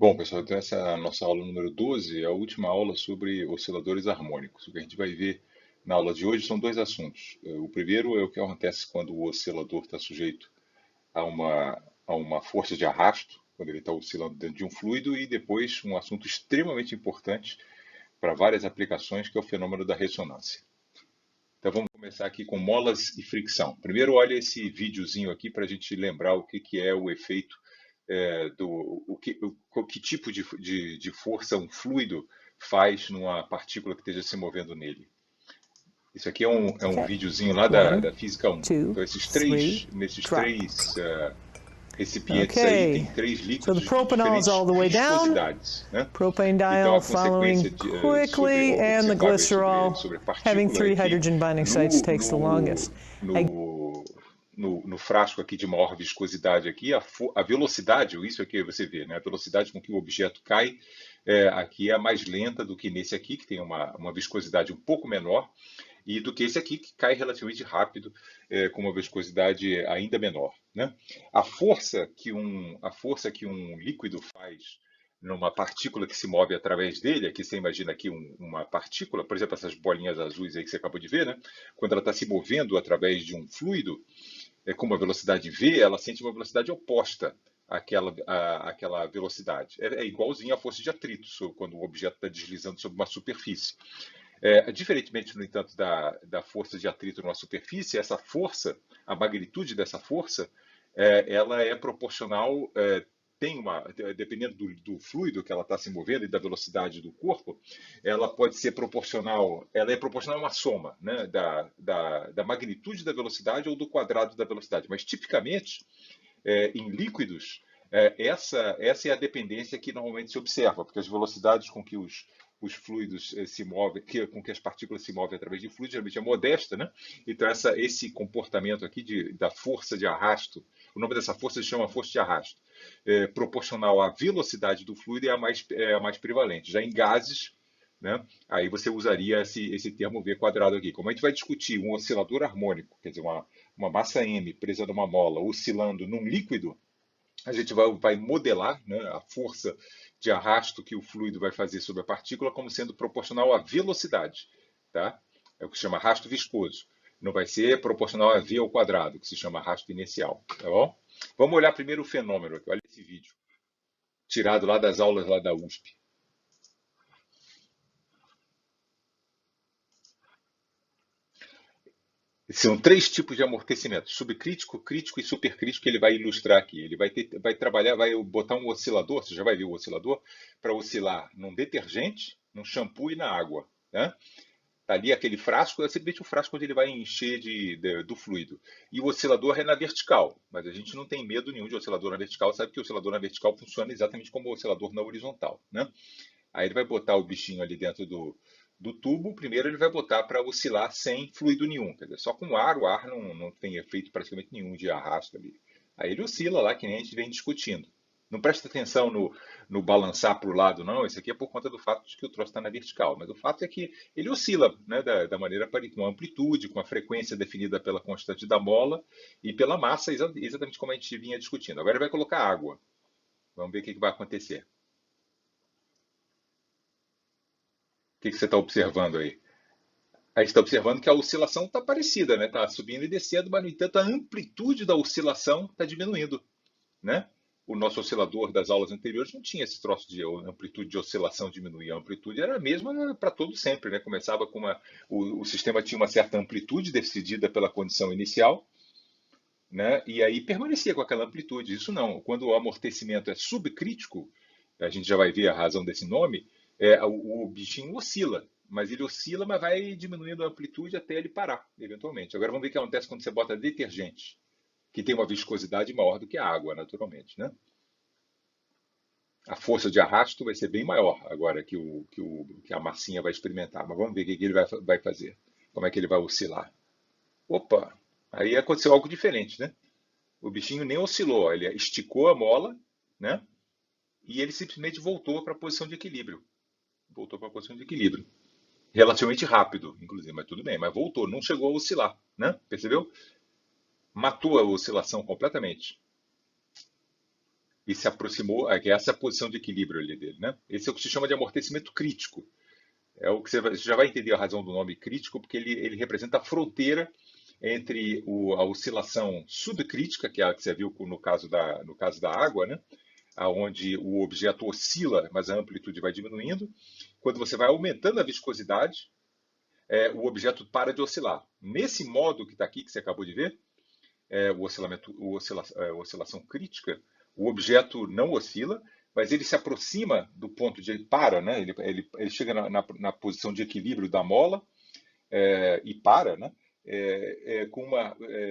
Bom, pessoal, então essa é a nossa aula número 12, é a última aula sobre osciladores harmônicos. O que a gente vai ver na aula de hoje são dois assuntos. O primeiro é o que acontece quando o oscilador está sujeito a uma força de arrasto, quando ele está oscilando dentro de um fluido, e depois um assunto extremamente importante para várias aplicações, que é o fenômeno da ressonância. Então vamos começar aqui com molas e fricção. Primeiro, olha esse videozinho aqui para a gente lembrar o que que é o efeito que tipo de força um fluido faz numa partícula que esteja se movendo nele. Isso aqui é um Okay. videozinho lá da, One, da Física 1. two, Então, three, nesses drop. três recipientes aí, tem Okay. três So the líquidos de propanol is diferentes all the way down, viscosidades, né? propanediol Então, a consequência following quickly, and the observável glycerol sobre a having partícula é three que hydrogen binding sites no, takes the longest. no, no, no frasco aqui de maior viscosidade aqui, a velocidade, isso aqui você vê, né? A velocidade com que o objeto cai aqui é mais lenta do que nesse aqui, que tem uma viscosidade um pouco menor, e do que esse aqui, que cai relativamente rápido, com uma viscosidade ainda menor, né? A força que um líquido faz numa partícula que se move através dele, aqui você imagina aqui uma partícula, por exemplo, essas bolinhas azuis aí que você acabou de ver, né? Quando ela está se movendo através de um fluido, com uma velocidade v, ela sente uma velocidade oposta àquela velocidade. É igualzinho à força de atrito, quando o objeto está deslizando sobre uma superfície. Diferentemente, no entanto, da força de atrito numa superfície, essa força, a magnitude dessa força, ela é proporcional, dependendo do fluido que ela está se movendo e da velocidade do corpo, ela é proporcional a uma soma, né, da magnitude da velocidade ou do quadrado da velocidade. Mas, tipicamente, em líquidos, essa é a dependência que normalmente se observa, porque as velocidades com que os fluidos se movem, com que as partículas se movem através de fluidos, geralmente é modesta, né? Então, esse comportamento aqui da força de arrasto, o nome dessa força se chama força de arrasto, proporcional à velocidade do fluido é a mais prevalente. Já em gases, né? Aí você usaria esse termo V quadrado aqui. Como a gente vai discutir um oscilador harmônico, quer dizer, uma massa m presa numa mola oscilando num líquido, a gente vai modelar, né, a força de arrasto que o fluido vai fazer sobre a partícula como sendo proporcional à velocidade. Tá? É o que se chama arrasto viscoso. Não vai ser proporcional a v ao quadrado, que se chama arrasto inercial. Tá bom? Vamos olhar primeiro o fenômeno aqui. Olha esse vídeo, tirado lá das aulas lá da USP. São três tipos de amortecimento: subcrítico, crítico e supercrítico, que ele vai ilustrar aqui. Ele vai trabalhar, vai botar um oscilador, você já vai ver o oscilador, para oscilar num detergente, num shampoo e na água. Né? Tá ali aquele frasco, é simplesmente o frasco onde ele vai encher do fluido. E o oscilador é na vertical, mas a gente não tem medo nenhum de oscilador na vertical, sabe que o oscilador na vertical funciona exatamente como o oscilador na horizontal. Né? Aí ele vai botar o bichinho ali dentro do tubo. Primeiro ele vai botar para oscilar sem fluido nenhum, quer dizer, só com ar. O ar não tem efeito praticamente nenhum de arrasto ali. Aí ele oscila lá, que nem a gente vem discutindo. Não presta atenção no balançar para o lado, não. Isso aqui é por conta do fato de que o troço está na vertical. Mas o fato é que ele oscila, né, da maneira com amplitude, com a frequência definida pela constante da mola e pela massa, exatamente como a gente vinha discutindo. Agora ele vai colocar água. Vamos ver o que vai acontecer. O que você está observando aí? A gente está observando que a oscilação está parecida, né? Está subindo e descendo, mas, no entanto, a amplitude da oscilação está diminuindo, né? O nosso oscilador das aulas anteriores não tinha esse troço de amplitude de oscilação diminuir. A amplitude era a mesma para todo sempre, né? Começava com o sistema tinha uma certa amplitude decidida pela condição inicial, né? E aí permanecia com aquela amplitude. Isso não. Quando o amortecimento é subcrítico, a gente já vai ver a razão desse nome, o bichinho oscila. Mas ele oscila, mas vai diminuindo a amplitude até ele parar, eventualmente. Agora vamos ver o que acontece quando você bota detergente, que tem uma viscosidade maior do que a água, naturalmente, né? A força de arrasto vai ser bem maior agora que a massinha vai experimentar. Mas vamos ver o que ele vai fazer. Como é que ele vai oscilar. Opa! Aí aconteceu algo diferente, né? O bichinho nem oscilou, ele esticou a mola, né? E ele simplesmente voltou para a posição de equilíbrio. Voltou para a posição de equilíbrio. Relativamente rápido, inclusive, mas tudo bem, mas voltou, não chegou a oscilar, né? Percebeu? Matou a oscilação completamente. e se aproximou, que é essa posição de equilíbrio ali dele, né? Esse é o que se chama de amortecimento crítico. É o que você já vai entender a razão do nome crítico, porque ele representa a fronteira entre a oscilação subcrítica, que é a que você viu no caso da água, né? Onde o objeto oscila, mas a amplitude vai diminuindo. Quando você vai aumentando a viscosidade, o objeto para de oscilar. Nesse modo que está aqui, que você acabou de ver, oscilação crítica, o objeto não oscila, mas ele se aproxima do ponto de para, né? Ele chega na posição de equilíbrio da mola e para, né?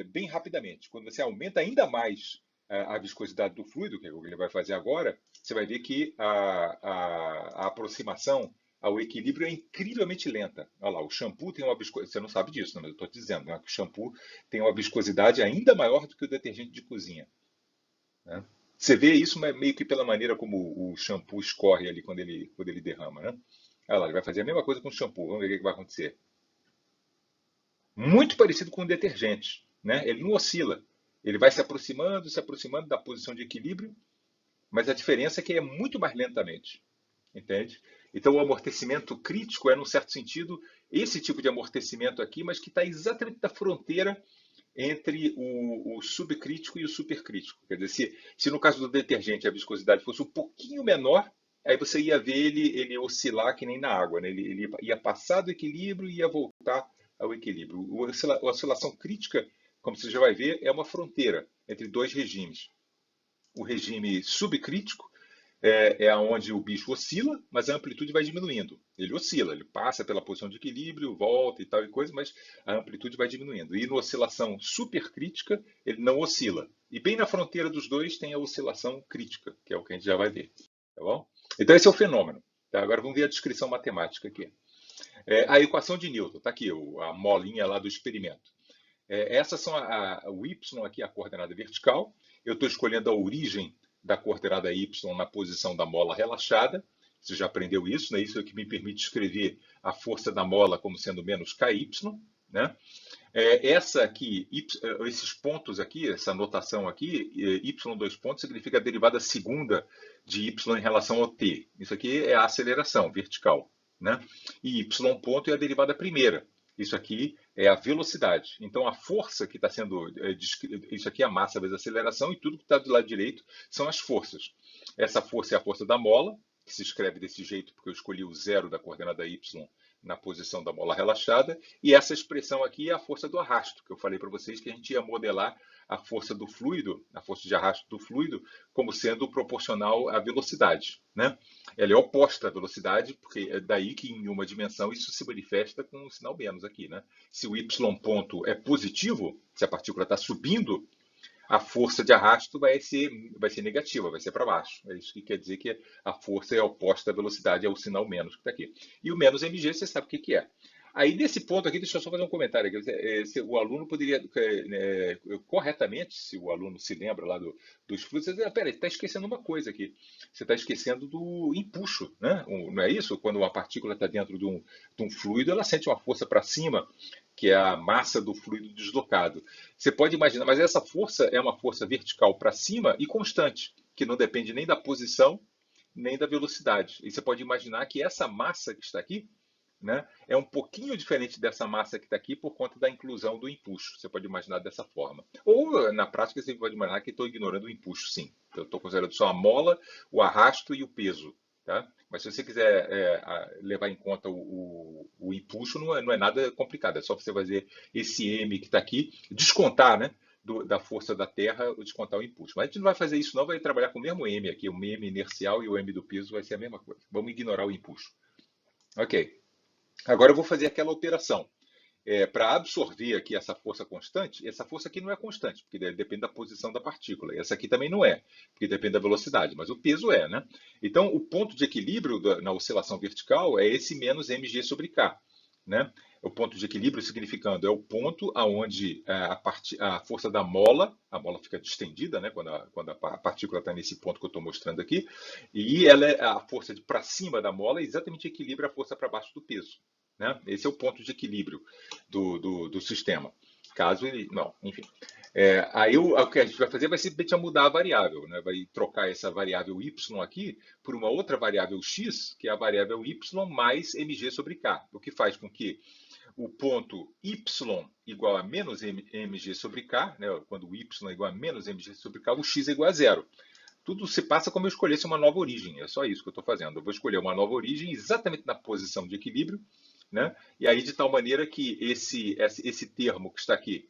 Bem rapidamente. Quando você aumenta ainda mais a viscosidade do fluido, que é o que ele vai fazer agora, você vai ver que a aproximação ao equilíbrio é incrivelmente lenta. Olha lá, o shampoo tem uma viscosidade, você não sabe disso, mas eu estou te dizendo, né, que o shampoo tem uma viscosidade ainda maior do que o detergente de cozinha. Né? Você vê isso meio que pela maneira como o shampoo escorre ali quando ele derrama. Né? Olha lá, ele vai fazer a mesma coisa com o shampoo, vamos ver o que vai acontecer. Muito parecido com o detergente. Né? Ele não oscila, ele vai se aproximando da posição de equilíbrio, mas a diferença é que é muito mais lentamente. Entende? Então, o amortecimento crítico é, num certo sentido, esse tipo de amortecimento aqui, mas que está exatamente na fronteira entre o subcrítico e o supercrítico. Quer dizer, se no caso do detergente a viscosidade fosse um pouquinho menor, aí você ia ver ele oscilar que nem na água. Né? Ele ia passar do equilíbrio e ia voltar ao equilíbrio. A oscilação crítica, como você já vai ver, é uma fronteira entre dois regimes. O regime subcrítico é onde o bicho oscila, mas a amplitude vai diminuindo. Ele oscila, ele passa pela posição de equilíbrio, volta e tal e coisa, mas a amplitude vai diminuindo. E na oscilação supercrítica, ele não oscila. E bem na fronteira dos dois tem a oscilação crítica, que é o que a gente já vai ver. Tá bom? Então esse é o fenômeno. Tá? Agora vamos ver a descrição matemática aqui. A equação de Newton, está aqui, a molinha lá do experimento. Essas são o y aqui, a coordenada vertical. Eu estou escolhendo a origem da coordenada y na posição da mola relaxada. Você já aprendeu isso, né? Isso é o que me permite escrever a força da mola como sendo menos ky, né? Essa aqui, esses pontos aqui, essa notação aqui, y dois pontos, significa a derivada segunda de y em relação ao t. Isso aqui é a aceleração vertical, né? E y ponto é a derivada primeira. Isso aqui é a velocidade. Então, a força que está sendo isso aqui é a massa vezes a aceleração, e tudo que está do lado direito são as forças. Essa força é a força da mola, que se escreve desse jeito porque eu escolhi o zero da coordenada y na posição da mola relaxada, e essa expressão aqui é a força do arrasto, que eu falei para vocês que a gente ia modelar a força do fluido, a força de arrasto do fluido, como sendo proporcional à velocidade. Né? Ela é oposta à velocidade, porque é daí que em uma dimensão isso se manifesta com um sinal menos aqui. Né? Se o y ponto é positivo, se a partícula está subindo, a força de arrasto vai ser negativa, vai ser para baixo. É isso que quer dizer que a força é oposta à velocidade, é o sinal menos que está aqui. E o menos mg, você sabe o que é. Aí, nesse ponto aqui, deixa eu só fazer um comentário. O aluno poderia, corretamente, se o aluno se lembra lá dos fluidos, você diz, peraí, está esquecendo uma coisa aqui. Você está esquecendo do empuxo, né? Não é isso? Quando uma partícula está dentro de um fluido, ela sente uma força para cima, que é a massa do fluido deslocado. Você pode imaginar, mas essa força é uma força vertical para cima e constante, que não depende nem da posição, nem da velocidade. E você pode imaginar que essa massa que está aqui, né, é um pouquinho diferente dessa massa que está aqui por conta da inclusão do empuxo. Você pode imaginar dessa forma. Ou, na prática, você pode imaginar que estou ignorando o empuxo, sim. Então, eu estou considerando só a mola, o arrasto e o peso. Tá? Mas se você quiser levar em conta o empuxo, não é nada complicado. É só você fazer esse M que está aqui, descontar, né, da força da Terra, descontar o impulso. Mas a gente não vai fazer isso não, vai trabalhar com o mesmo M aqui. O M inercial e o M do peso vai ser a mesma coisa. Vamos ignorar o impulso. Ok. Agora eu vou fazer aquela alteração. Para absorver aqui essa força constante, essa força aqui não é constante, porque depende da posição da partícula. Essa aqui também não é, porque depende da velocidade, mas o peso é, né? Então, o ponto de equilíbrio na oscilação vertical é esse menos mg sobre k, né? O ponto de equilíbrio significando é o ponto aonde a força da mola, a mola fica distendida, né? Quando a partícula está nesse ponto que eu estou mostrando aqui, e a força para cima da mola exatamente equilibra a força para baixo do peso. Né? Esse é o ponto de equilíbrio do sistema. Caso ele. Não, enfim. Aí o que a gente vai fazer vai simplesmente mudar a variável, né? Vai trocar essa variável y aqui por uma outra variável x, que é a variável y mais mg sobre k, o que faz com que o ponto y igual a menos mg sobre k, né? Quando o y é igual a menos mg sobre k, o x é igual a zero. Tudo se passa como eu escolhesse uma nova origem, é só isso que eu estou fazendo. Eu vou escolher uma nova origem exatamente na posição de equilíbrio, né? E aí de tal maneira que esse termo que está aqui,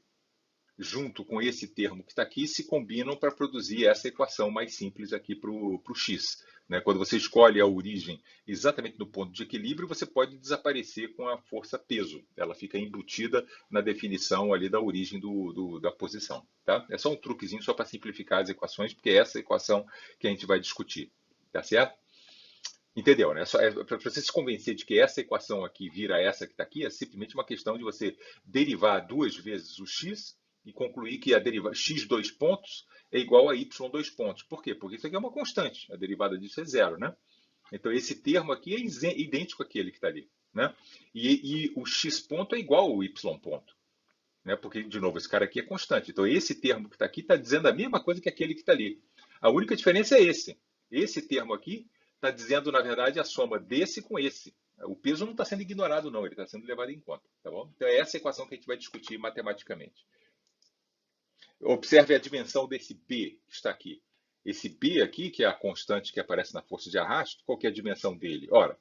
junto com esse termo que está aqui, se combinam para produzir essa equação mais simples aqui para o x. Né? Quando você escolhe a origem exatamente no ponto de equilíbrio, você pode desaparecer com a força peso. Ela fica embutida na definição ali da origem da posição. Tá? É só um truquezinho só para simplificar as equações, porque é essa equação que a gente vai discutir. Tá certo? Entendeu, né? Para você se convencer de que essa equação aqui vira essa que está aqui, é simplesmente uma questão de você derivar duas vezes o x e concluir que a derivada x dois pontos é igual a y dois pontos. Por quê? Porque isso aqui é uma constante. A derivada disso é zero, né? Então, esse termo aqui é idêntico àquele que está ali, né? E o x ponto é igual ao y ponto, né? Porque, de novo, esse cara aqui é constante. Então, esse termo que está aqui está dizendo a mesma coisa que aquele que está ali. A única diferença é esse. Esse termo aqui está dizendo, na verdade, a soma desse com esse. O peso não está sendo ignorado, não. Ele está sendo levado em conta, tá bom? Então, é essa equação que a gente vai discutir matematicamente. Observe a dimensão desse B que está aqui. Esse B aqui, que é a constante que aparece na força de arrasto, qual que é a dimensão dele? Ora,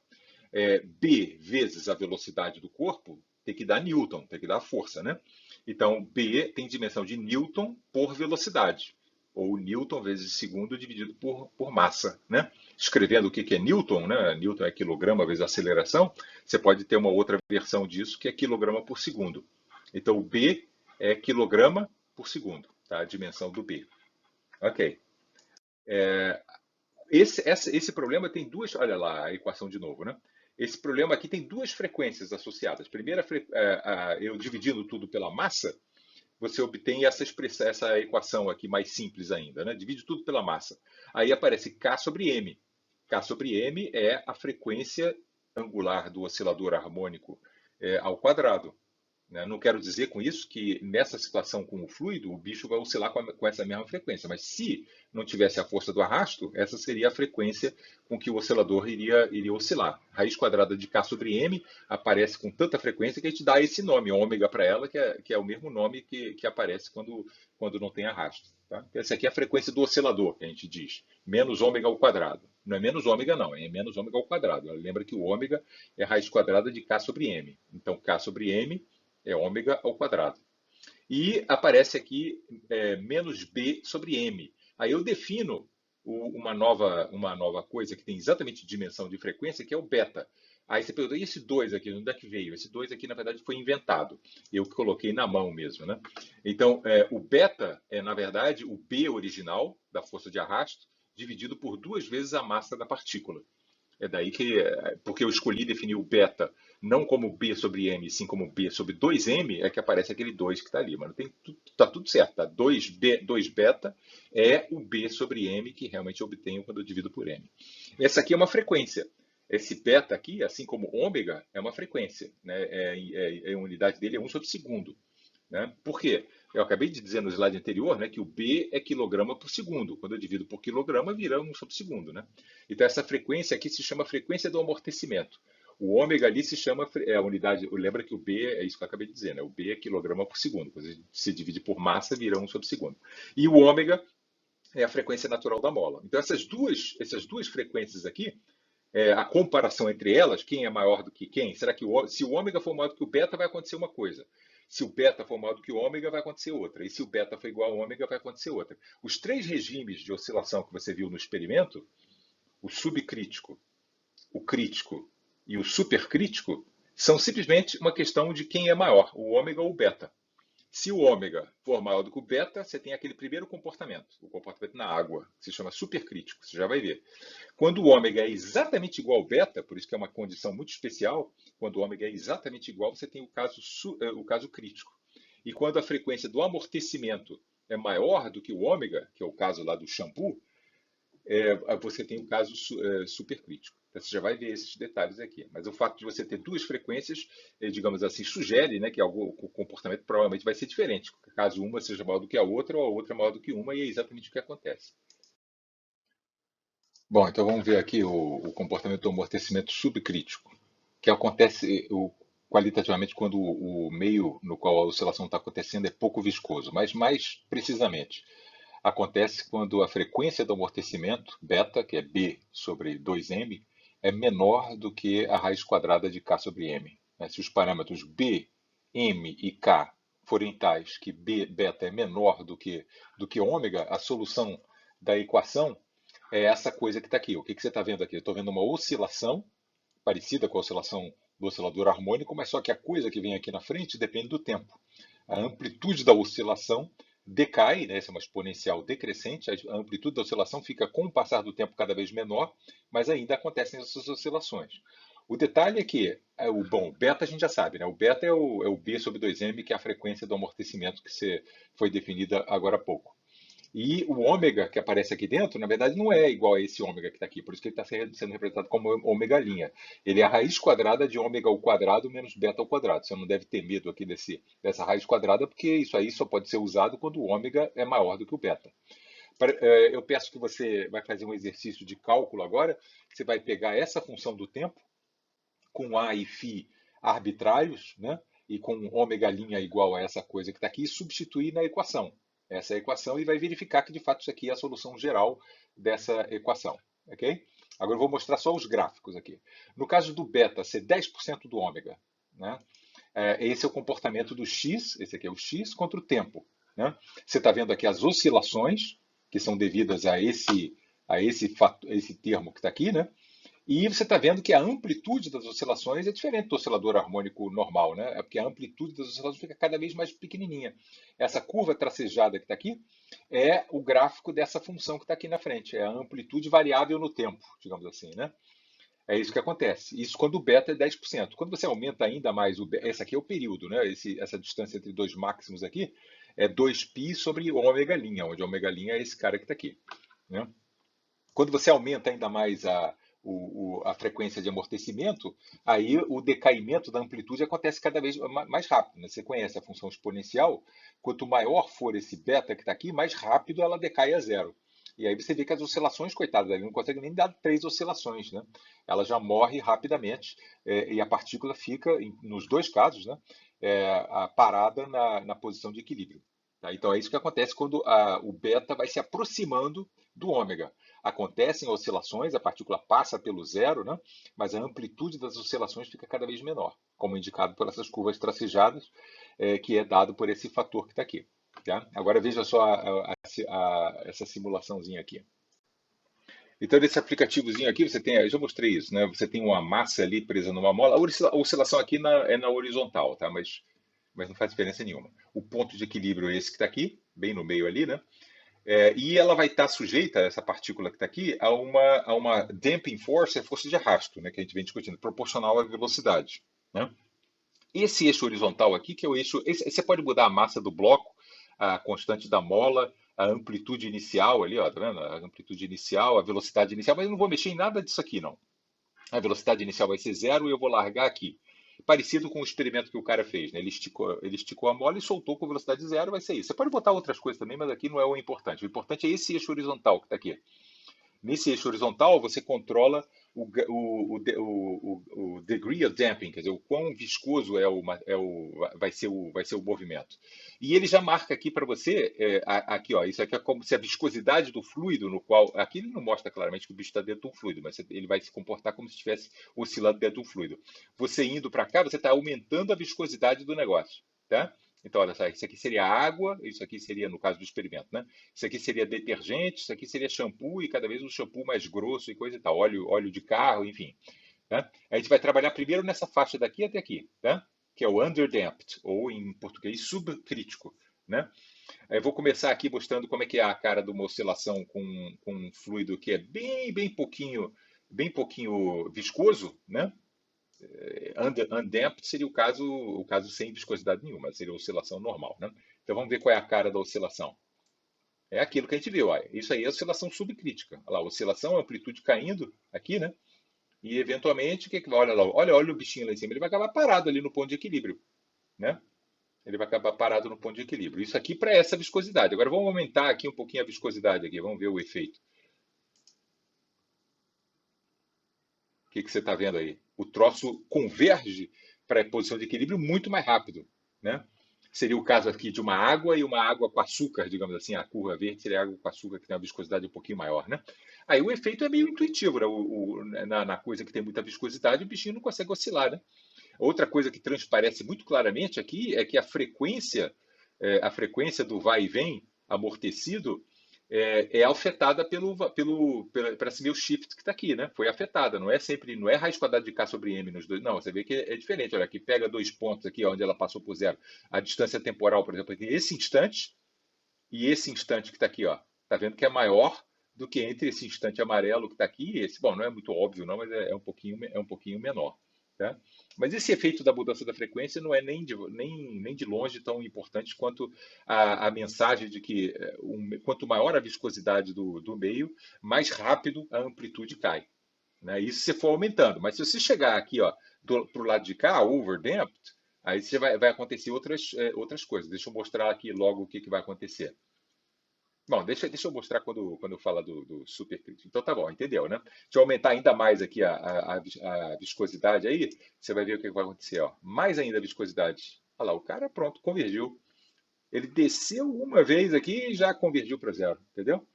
B vezes a velocidade do corpo tem que dar Newton, tem que dar força, né? Então, B tem dimensão de Newton por velocidade, ou Newton vezes segundo dividido por massa, né? Escrevendo o que é Newton, né? Newton é quilograma vezes aceleração, você pode ter uma outra versão disso, que é quilograma por segundo. Então, o B é quilograma por segundo, tá? A dimensão do B. Ok. Esse problema tem duas. Olha lá a equação de novo, né? Esse problema aqui tem duas frequências associadas. Primeira, eu dividindo tudo pela massa, você obtém essa equação aqui mais simples ainda, né? Divide tudo pela massa. Aí aparece K sobre M. K sobre M é a frequência angular do oscilador harmônico ao quadrado. Não quero dizer com isso que nessa situação com o fluido o bicho vai oscilar com essa mesma frequência, mas se não tivesse a força do arrasto, essa seria a frequência com que o oscilador iria oscilar. Raiz quadrada de K sobre M aparece com tanta frequência que a gente dá esse nome, ômega, para ela, que é o mesmo nome que aparece quando não tem arrasto. Tá? Essa aqui é a frequência do oscilador, que a gente diz, menos ômega ao quadrado. Não é menos ômega, não, é menos ômega ao quadrado. Lembra que o ômega é raiz quadrada de K sobre M. Então, K sobre M é ômega ao quadrado. E aparece aqui menos B sobre M. Aí eu defino uma nova coisa que tem exatamente dimensão de frequência, que é o beta. Aí você pergunta, e esse 2 aqui, onde é que veio? Esse 2 aqui, na verdade, foi inventado. Eu coloquei na mão mesmo, né? Então, o beta é, na verdade, o B original da força de arrasto, dividido por duas vezes a massa da partícula. É daí que, porque eu escolhi definir o beta não como B sobre M, sim como B sobre 2M, é que aparece aquele 2 que está ali. Mas tá tudo certo, tá? 2 beta é o B sobre M que realmente eu obtenho quando eu divido por M. Essa aqui é uma frequência. Esse beta aqui, assim como ômega, é uma frequência. Né? A unidade dele é 1 sobre segundo. Né? Por quê? Eu acabei de dizer no slide anterior, né, que o B é quilograma por segundo. Quando eu divido por quilograma, vira 1 sobre segundo. Né? Então, essa frequência aqui se chama frequência do amortecimento. O ômega ali se chama a unidade. Lembra que o B é isso que eu acabei de dizer, né? O B é quilograma por segundo. Quando se divide por massa, vira 1 sobre segundo. E o ômega é a frequência natural da mola. Então, essas duas frequências aqui, a comparação entre elas, quem é maior do que quem? Será que se o ômega for maior do que o beta, vai acontecer uma coisa. Se o beta for maior do que o ômega, vai acontecer outra. E se o beta for igual ao ômega, vai acontecer outra. Os três regimes de oscilação que você viu no experimento, o subcrítico, o crítico e o supercrítico, são simplesmente uma questão de quem é maior, o ômega ou o beta. Se o ômega for maior do que o beta, você tem aquele primeiro comportamento, o comportamento na água, que se chama supercrítico, você já vai ver. Quando o ômega é exatamente igual ao beta, por isso que é uma condição muito especial, quando o ômega é exatamente igual, você tem o caso crítico. E quando a frequência do amortecimento é maior do que o ômega, que é o caso lá do shampoo, você tem um caso supercrítico. Então, você já vai ver esses detalhes aqui. Mas o fato de você ter duas frequências, digamos assim, sugere, né, que o comportamento provavelmente vai ser diferente, caso uma seja maior do que a outra ou a outra maior do que uma, e é exatamente o que acontece. Bom, então vamos ver aqui o comportamento do amortecimento subcrítico, que acontece qualitativamente quando o meio no qual a oscilação está acontecendo é pouco viscoso, mas mais precisamente, acontece quando a frequência do amortecimento, beta, que é B sobre 2m, é menor do que a raiz quadrada de K sobre M. Se os parâmetros B, M e K forem tais que B, beta é menor do que ômega, a solução da equação é essa coisa que está aqui. O que você está vendo aqui? Eu estou vendo uma oscilação parecida com a oscilação do oscilador harmônico, mas só que a coisa que vem aqui na frente depende do tempo. A amplitude da oscilação decai, né? Essa é uma exponencial decrescente, a amplitude da oscilação fica, com o passar do tempo, cada vez menor, mas ainda acontecem essas oscilações. O detalhe é que, o beta a gente já sabe, né? O beta é o B sobre 2m, que é a frequência do amortecimento que foi definida agora há pouco. E o ômega que aparece aqui dentro, na verdade, não é igual a esse ômega que está aqui, por isso que ele está sendo representado como ômega linha. Ele é a raiz quadrada de ômega ao quadrado menos beta ao quadrado. Você não deve ter medo aqui dessa raiz quadrada, porque isso aí só pode ser usado quando o ômega é maior do que o beta. Eu peço que você vai fazer um exercício de cálculo agora. Você vai pegar essa função do tempo, com A e Φ arbitrários, né? E com ômega' igual a essa coisa que está aqui, e substituir na equação. Essa é a equação, e vai verificar que de fato isso aqui é a solução geral dessa equação. Ok? Agora eu vou mostrar só os gráficos aqui. No caso do beta ser 10% do ômega, né? Esse é o comportamento do x, esse aqui é o x, contra o tempo. Né? Você está vendo aqui as oscilações, que são devidas a esse termo que está aqui, né? E você está vendo que a amplitude das oscilações é diferente do oscilador harmônico normal, né? É porque a amplitude das oscilações fica cada vez mais pequenininha. Essa curva tracejada que está aqui é o gráfico dessa função que está aqui na frente. É a amplitude variável no tempo, digamos assim, né? É isso que acontece. Isso quando o beta é 10%. Quando você aumenta ainda mais, esse aqui é o período, né? Essa distância entre dois máximos aqui é 2π sobre ômega', onde ômega' é esse cara que está aqui, né? Quando você aumenta ainda mais a frequência de amortecimento, aí o decaimento da amplitude acontece cada vez mais rápido. Né? Você conhece a função exponencial? Quanto maior for esse beta que está aqui, mais rápido ela decai a zero. E aí você vê que as oscilações, coitadas, ele não consegue nem dar 3 oscilações. Né? Ela já morre rapidamente e a partícula fica, nos dois casos, né, parada na posição de equilíbrio. Tá? Então é isso que acontece quando o beta vai se aproximando do ômega. Acontecem oscilações, a partícula passa pelo zero, né? Mas a amplitude das oscilações fica cada vez menor, como indicado por essas curvas tracejadas, que é dado por esse fator que está aqui. Tá? Agora veja só essa simulaçãozinha aqui. Então, nesse aplicativozinho aqui, você tem, eu já mostrei isso, né? Você tem uma massa ali presa numa mola. A oscilação aqui é na horizontal, tá? Mas não faz diferença nenhuma. O ponto de equilíbrio é esse que está aqui, bem no meio ali, né? E ela vai estar sujeita, essa partícula que está aqui, a uma damping force, a força de arrasto, né, que a gente vem discutindo, proporcional à velocidade. Né? Esse eixo horizontal aqui, que é o eixo. Você pode mudar a massa do bloco, a constante da mola, a amplitude inicial ali, ó, tá vendo? A amplitude inicial, a velocidade inicial, mas eu não vou mexer em nada disso aqui, não. A velocidade inicial vai ser zero e eu vou largar aqui. Parecido com o experimento que o cara fez, né? Ele esticou a mola e soltou com velocidade zero, vai ser isso. Você pode botar outras coisas também, mas aqui não é o importante. O importante é esse eixo horizontal que está aqui. Nesse eixo horizontal, você controla o degree of damping, quer dizer, o quão viscoso vai ser o movimento. E ele já marca aqui para você, aqui, ó, isso aqui é como se a viscosidade do fluido no qual. Aqui ele não mostra claramente que o bicho está dentro de um fluido, mas ele vai se comportar como se estivesse oscilando dentro de um fluido. Você indo para cá, você está aumentando a viscosidade do negócio. Tá? Então, olha só, isso aqui seria água, isso aqui seria, no caso do experimento, né? Isso aqui seria detergente, isso aqui seria shampoo, e cada vez um shampoo mais grosso e coisa e tal, óleo de carro, enfim. Tá? A gente vai trabalhar primeiro nessa faixa daqui até aqui, tá? Que é o underdamped, ou em português subcrítico. Né? Eu vou começar aqui mostrando como é que é a cara de uma oscilação com um fluido que é bem pouquinho viscoso, né? Undamped seria o caso sem viscosidade nenhuma, seria a oscilação normal. Né? Então vamos ver qual é a cara da oscilação. É aquilo que a gente viu. Olha. Isso aí é oscilação subcrítica. Olha lá, oscilação, amplitude caindo aqui, né? E eventualmente, olha lá, olha o bichinho lá em cima, ele vai acabar parado ali no ponto de equilíbrio, né? Ele vai acabar parado no ponto de equilíbrio. Isso aqui para essa viscosidade. Agora vamos aumentar aqui um pouquinho a viscosidade aqui, vamos ver o efeito. O que você está vendo aí? O troço converge para a posição de equilíbrio muito mais rápido, né? Seria o caso aqui de uma água e uma água com açúcar, digamos assim, a curva verde seria água com açúcar que tem uma viscosidade um pouquinho maior, né? Aí o efeito é meio intuitivo, né? Na coisa que tem muita viscosidade, o bichinho não consegue oscilar, né? Outra coisa que transparece muito claramente aqui é que a frequência do vai e vem amortecido é afetada por esse meu shift que está aqui, né? Foi afetada, não é sempre, não é raiz quadrada de K sobre M nos dois, não, você vê que é diferente, olha, aqui pega dois pontos aqui, onde ela passou por zero, a distância temporal, por exemplo, entre esse instante e esse instante que está aqui, ó, tá vendo que é maior do que entre esse instante amarelo que está aqui e esse, bom, não é muito óbvio não, mas é um pouquinho menor, tá? Mas esse efeito da mudança da frequência não é nem de longe tão importante quanto a mensagem de que quanto maior a viscosidade do meio, mais rápido a amplitude cai. Né? Isso se for aumentando. Mas se você chegar aqui para o lado de cá, overdamped, aí você vai acontecer outras coisas. Deixa eu mostrar aqui logo o que vai acontecer. Bom, deixa eu mostrar quando eu falar do supercrítico. Então tá bom, entendeu, né? Deixa eu aumentar ainda mais aqui a viscosidade aí, você vai ver o que vai acontecer. Ó. Mais ainda a viscosidade. Olha lá, o cara pronto, convergiu. Ele desceu uma vez aqui e já convergiu para zero, entendeu?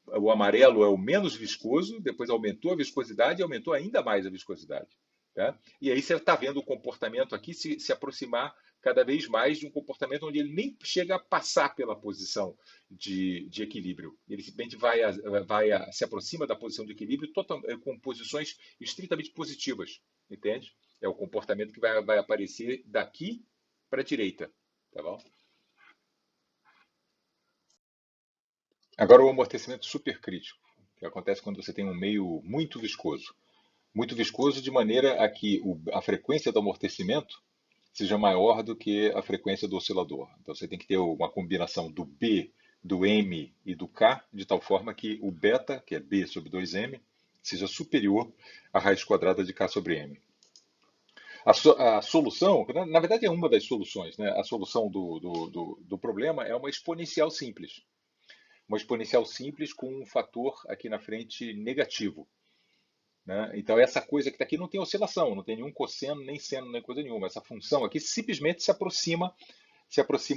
O amarelo é o menos viscoso, depois aumentou a viscosidade e aumentou ainda mais a viscosidade. Tá? E aí você está vendo o comportamento aqui se aproximar cada vez mais de um comportamento onde ele nem chega a passar pela posição de equilíbrio. Ele simplesmente se aproxima da posição de equilíbrio com posições estritamente positivas, entende? É o comportamento que vai aparecer daqui para a direita, tá bom? Agora o amortecimento supercrítico, que acontece quando você tem um meio muito viscoso. Muito viscoso de maneira a que a frequência do amortecimento seja maior do que a frequência do oscilador. Então você tem que ter uma combinação do B, do M e do K, de tal forma que o beta, que é B sobre 2M, seja superior à raiz quadrada de K sobre M. A solução, na verdade é uma das soluções, né? A solução do problema é uma exponencial simples. Uma exponencial simples com um fator aqui na frente negativo. Né? Então, essa coisa que está aqui não tem oscilação, não tem nenhum cosseno, nem seno, nem coisa nenhuma. Essa função aqui simplesmente se aproxima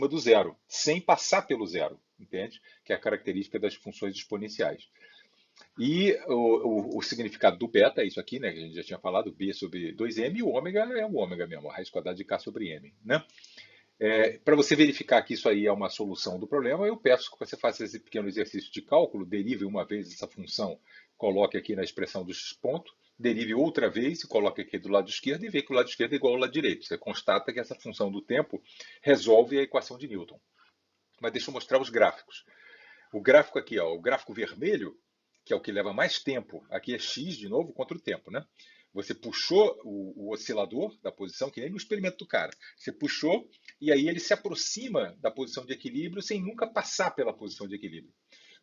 do zero, sem passar pelo zero, entende? Que é a característica das funções exponenciais. E o significado do beta é isso aqui, né? Que a gente já tinha falado, B sobre 2M, e o ômega é o ômega mesmo, a raiz quadrada de K sobre M. Né? Para você verificar que isso aí é uma solução do problema, eu peço que você faça esse pequeno exercício de cálculo, derive uma vez essa função, coloque aqui na expressão dos pontos, derive outra vez e coloque aqui do lado esquerdo e vê que o lado esquerdo é igual ao lado direito. Você constata que essa função do tempo resolve a equação de Newton. Mas deixa eu mostrar os gráficos. O gráfico aqui, ó, o gráfico vermelho, que é o que leva mais tempo, aqui é x de novo contra o tempo, né? Você puxou o oscilador da posição, que nem no experimento do cara. Você puxou e aí ele se aproxima da posição de equilíbrio sem nunca passar pela posição de equilíbrio.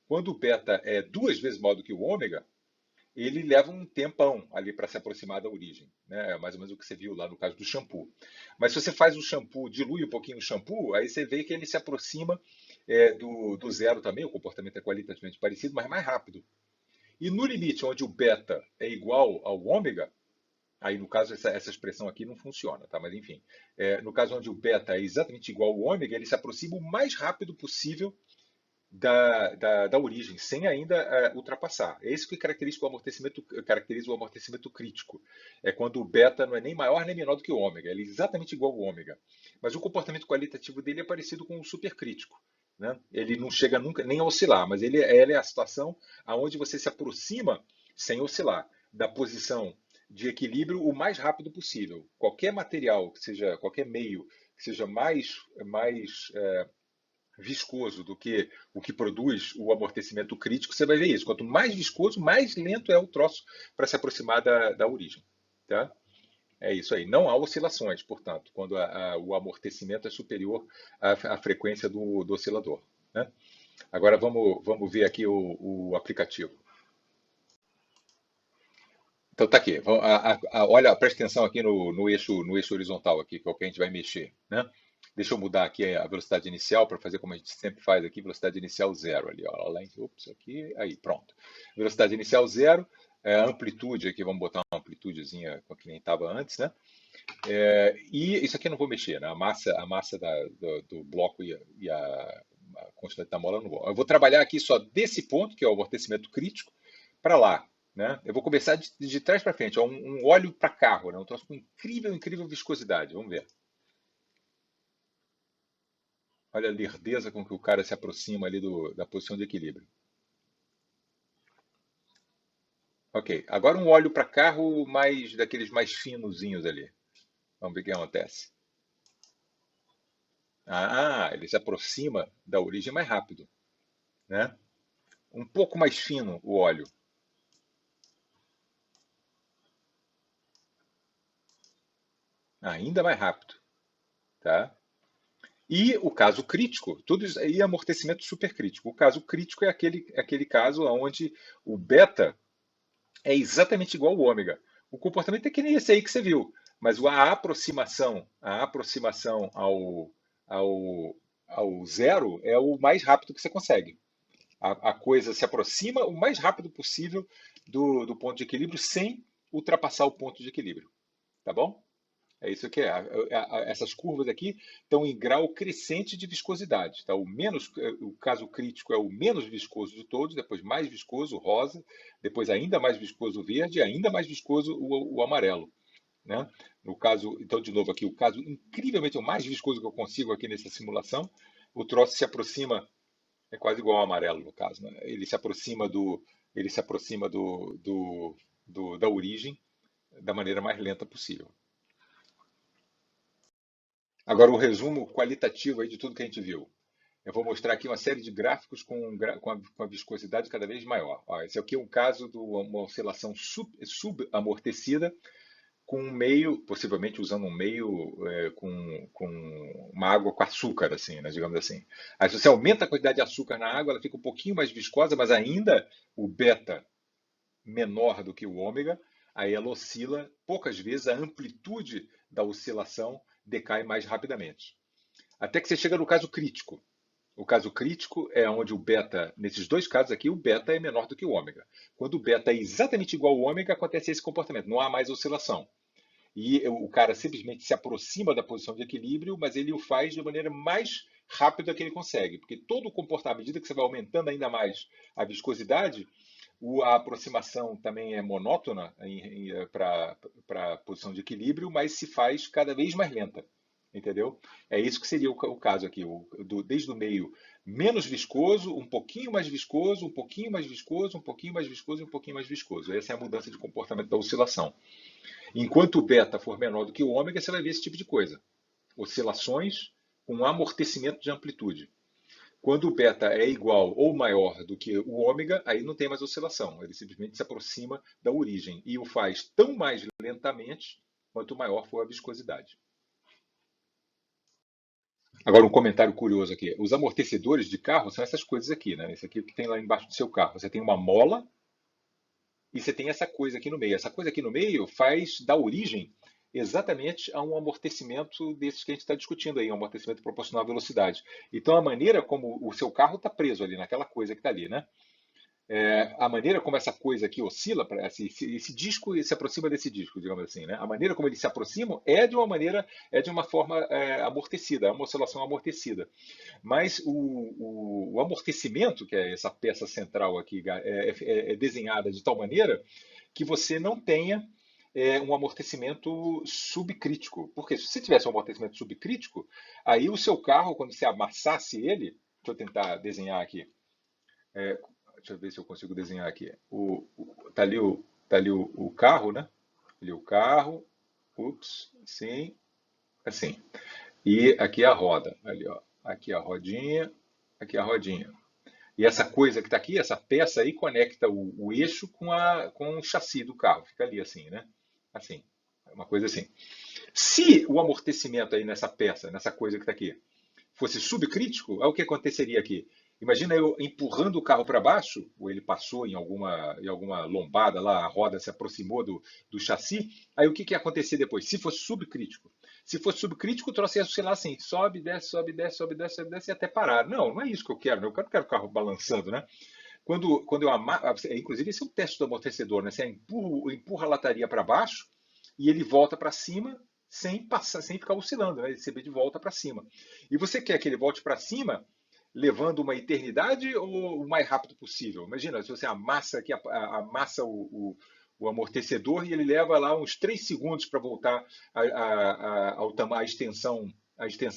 Quando o beta é 2 vezes maior do que o ômega, ele leva um tempão ali para se aproximar da origem. Né? É mais ou menos o que você viu lá no caso do shampoo. Mas se você faz o shampoo, dilui um pouquinho o shampoo, aí você vê que ele se aproxima do zero também, o comportamento é qualitativamente parecido, mas mais rápido. E no limite, onde o beta é igual ao ômega, aí no caso essa expressão aqui não funciona, tá? Mas enfim, no caso onde o beta é exatamente igual ao ômega, ele se aproxima o mais rápido possível da origem, sem ainda ultrapassar. É isso que caracteriza o amortecimento crítico. É quando o beta não é nem maior nem menor do que o ômega, ele é exatamente igual ao ômega. Mas o comportamento qualitativo dele é parecido com o supercrítico. Né? Ele não chega nunca nem a oscilar, mas ele é a situação onde você se aproxima, sem oscilar, da posição de equilíbrio o mais rápido possível. Qualquer material, qualquer meio que seja mais viscoso do que o que produz o amortecimento crítico, você vai ver isso. Quanto mais viscoso, mais lento é o troço para se aproximar da origem. Tá? É isso aí. Não há oscilações, portanto, quando o amortecimento é superior à frequência do oscilador. Né? Agora vamos ver aqui o aplicativo. Então tá aqui. Olha, presta atenção aqui no eixo horizontal aqui, que é o que a gente vai mexer, né? Deixa eu mudar aqui a velocidade inicial para fazer como a gente sempre faz aqui, velocidade inicial zero ali, ó, lá ups, aqui, aí, pronto. Velocidade inicial zero, amplitude aqui, vamos botar uma amplitudezinha com que nem estava antes, né? E isso aqui eu não vou mexer, né? A massa do bloco e a constante da mola eu não vou. Eu vou trabalhar aqui só desse ponto, que é o amortecimento crítico, para lá, né? Eu vou começar de trás para frente, ó, um óleo para carro, né? Um troço com incrível, incrível viscosidade. Vamos ver. Olha a lerdeza com que o cara se aproxima ali da posição de equilíbrio. Ok, agora um óleo para carro mais daqueles mais finozinhos ali. Vamos ver o que acontece. Ele se aproxima da origem mais rápido, né? Um pouco mais fino o óleo. Ainda mais rápido, tá? E o caso crítico, tudo isso aí é amortecimento supercrítico. O caso crítico é aquele caso onde o beta é exatamente igual ao ômega. O comportamento é que nem esse aí que você viu, mas a aproximação ao zero é o mais rápido que você consegue. A coisa se aproxima o mais rápido possível do ponto de equilíbrio sem ultrapassar o ponto de equilíbrio. Tá bom? É isso que é. Essas curvas aqui estão em grau crescente de viscosidade. Tá? O caso crítico é o menos viscoso de todos, depois mais viscoso, o rosa, depois ainda mais viscoso, o verde, e ainda mais viscoso, o amarelo. Né? No caso, então, de novo aqui, o caso incrivelmente o mais viscoso que eu consigo aqui nessa simulação, o troço se aproxima, é quase igual ao amarelo no caso, né? Ele se aproxima da origem da maneira mais lenta possível. Agora, o resumo qualitativo aí de tudo que a gente viu. Eu vou mostrar aqui uma série de gráficos com a viscosidade cada vez maior. Ó, esse aqui é um caso de uma oscilação subamortecida com um meio, possivelmente usando um meio com uma água com açúcar, assim, né, digamos assim. Aí, se você aumenta a quantidade de açúcar na água, ela fica um pouquinho mais viscosa, mas ainda o beta menor do que o ômega, aí ela oscila poucas vezes, a amplitude da oscilação decai mais rapidamente. Até que você chega no caso crítico. O caso crítico é onde o beta, nesses dois casos aqui, o beta é menor do que o ômega. Quando o beta é exatamente igual ao ômega, acontece esse comportamento, não há mais oscilação. E o cara simplesmente se aproxima da posição de equilíbrio, mas ele o faz de maneira mais rápida que ele consegue, porque todo o comportamento, à medida que você vai aumentando ainda mais a viscosidade, a aproximação também é monótona para a posição de equilíbrio, mas se faz cada vez mais lenta. Entendeu? É isso que seria o caso aqui, desde o meio menos viscoso, um pouquinho mais viscoso, um pouquinho mais viscoso, um pouquinho mais viscoso e um pouquinho mais viscoso. Essa é a mudança de comportamento da oscilação. Enquanto o beta for menor do que o ômega, você vai ver esse tipo de coisa. Oscilações com amortecimento de amplitude. Quando o beta é igual ou maior do que o ômega, aí não tem mais oscilação. Ele simplesmente se aproxima da origem e o faz tão mais lentamente quanto maior for a viscosidade. Agora, um comentário curioso aqui. Os amortecedores de carro são essas coisas aqui, né? Esse aqui que tem lá embaixo do seu carro. Você tem uma mola e você tem essa coisa aqui no meio. Essa coisa aqui no meio dá origem exatamente a um amortecimento desses que a gente está discutindo aí, um amortecimento proporcional à velocidade. Então, a maneira como o seu carro está preso ali, naquela coisa que está ali, né? A maneira como essa coisa aqui oscila, esse disco se aproxima desse disco, digamos assim, né? A maneira como eles se aproximam é de uma forma amortecida, é uma oscilação amortecida. Mas o amortecimento, que é essa peça central aqui, é desenhada de tal maneira que você não tenha um amortecimento subcrítico. Porque se você tivesse um amortecimento subcrítico, aí o seu carro, quando você amassasse ele, deixa eu tentar desenhar aqui. Deixa eu ver se eu consigo desenhar aqui. Tá ali o carro, né? Ali o carro. Ups, assim. E aqui a roda. Ali, ó. Aqui a rodinha, aqui a rodinha. E essa coisa que está aqui, essa peça aí, conecta o eixo com o chassi do carro. Fica ali assim, né? Assim. Uma coisa assim. Se o amortecimento aí nessa peça, nessa coisa que está aqui, fosse subcrítico, é o que aconteceria aqui. Imagina eu empurrando o carro para baixo, ou ele passou em alguma lombada lá, a roda se aproximou do chassi, aí o que, que ia acontecer depois? Se fosse subcrítico. Se fosse subcrítico, o troço ia oscilar assim, sobe, desce, sobe, desce, sobe, desce, sobe, desce, e até parar. Não, não é isso que eu quero, né? Eu quero o carro balançando, né? Quando eu inclusive esse é um teste do amortecedor, né? Você empurra a lataria para baixo e ele volta para cima sem passar, sem ficar oscilando, né? Ele se vê de volta para cima. E você quer que ele volte para cima levando uma eternidade ou o mais rápido possível? Imagina, se você amassa o amortecedor e ele leva lá uns 3 segundos para voltar a extensão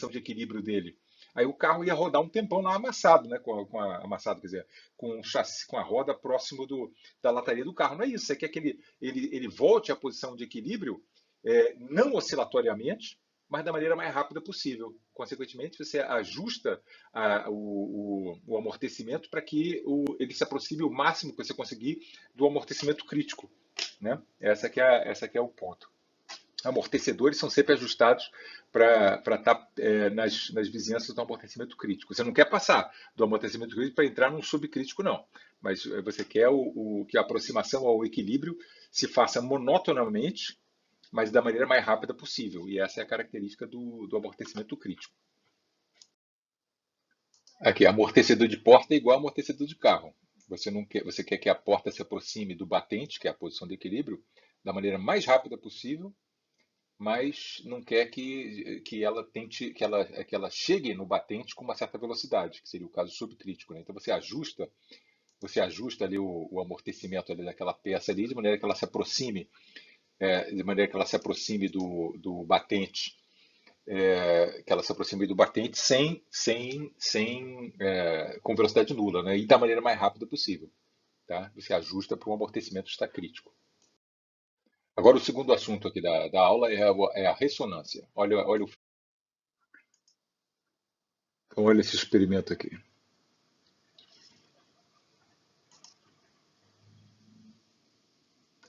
de equilíbrio dele. Aí o carro ia rodar um tempão lá amassado, né? Amassado, quer dizer, com o chassi, com a roda próximo da lataria do carro. Não é isso. Você quer que ele volte à posição de equilíbrio, não oscilatoriamente, mas da maneira mais rápida possível. Consequentemente, você ajusta o amortecimento para que ele se aproxime o máximo que você conseguir do amortecimento crítico, né? Essa que é o ponto. Amortecedores são sempre ajustados para estar nas vizinhanças do amortecimento crítico. Você não quer passar do amortecimento crítico para entrar num subcrítico, não. Mas você quer que a aproximação ao equilíbrio se faça monotonamente, mas da maneira mais rápida possível. E essa é a característica do amortecimento crítico. Aqui, amortecedor de porta é igual a amortecedor de carro. Você quer que a porta se aproxime do batente, que é a posição de equilíbrio, da maneira mais rápida possível, mas não quer que ela chegue no batente com uma certa velocidade, que seria o caso subcrítico, né? Então você ajusta ali o amortecimento ali daquela peça ali de maneira que ela se aproxime, do batente, com velocidade nula, né? E da maneira mais rápida possível, tá? Você ajusta para o amortecimento estar crítico. Agora, o segundo assunto aqui da aula é a ressonância. Olha esse experimento aqui.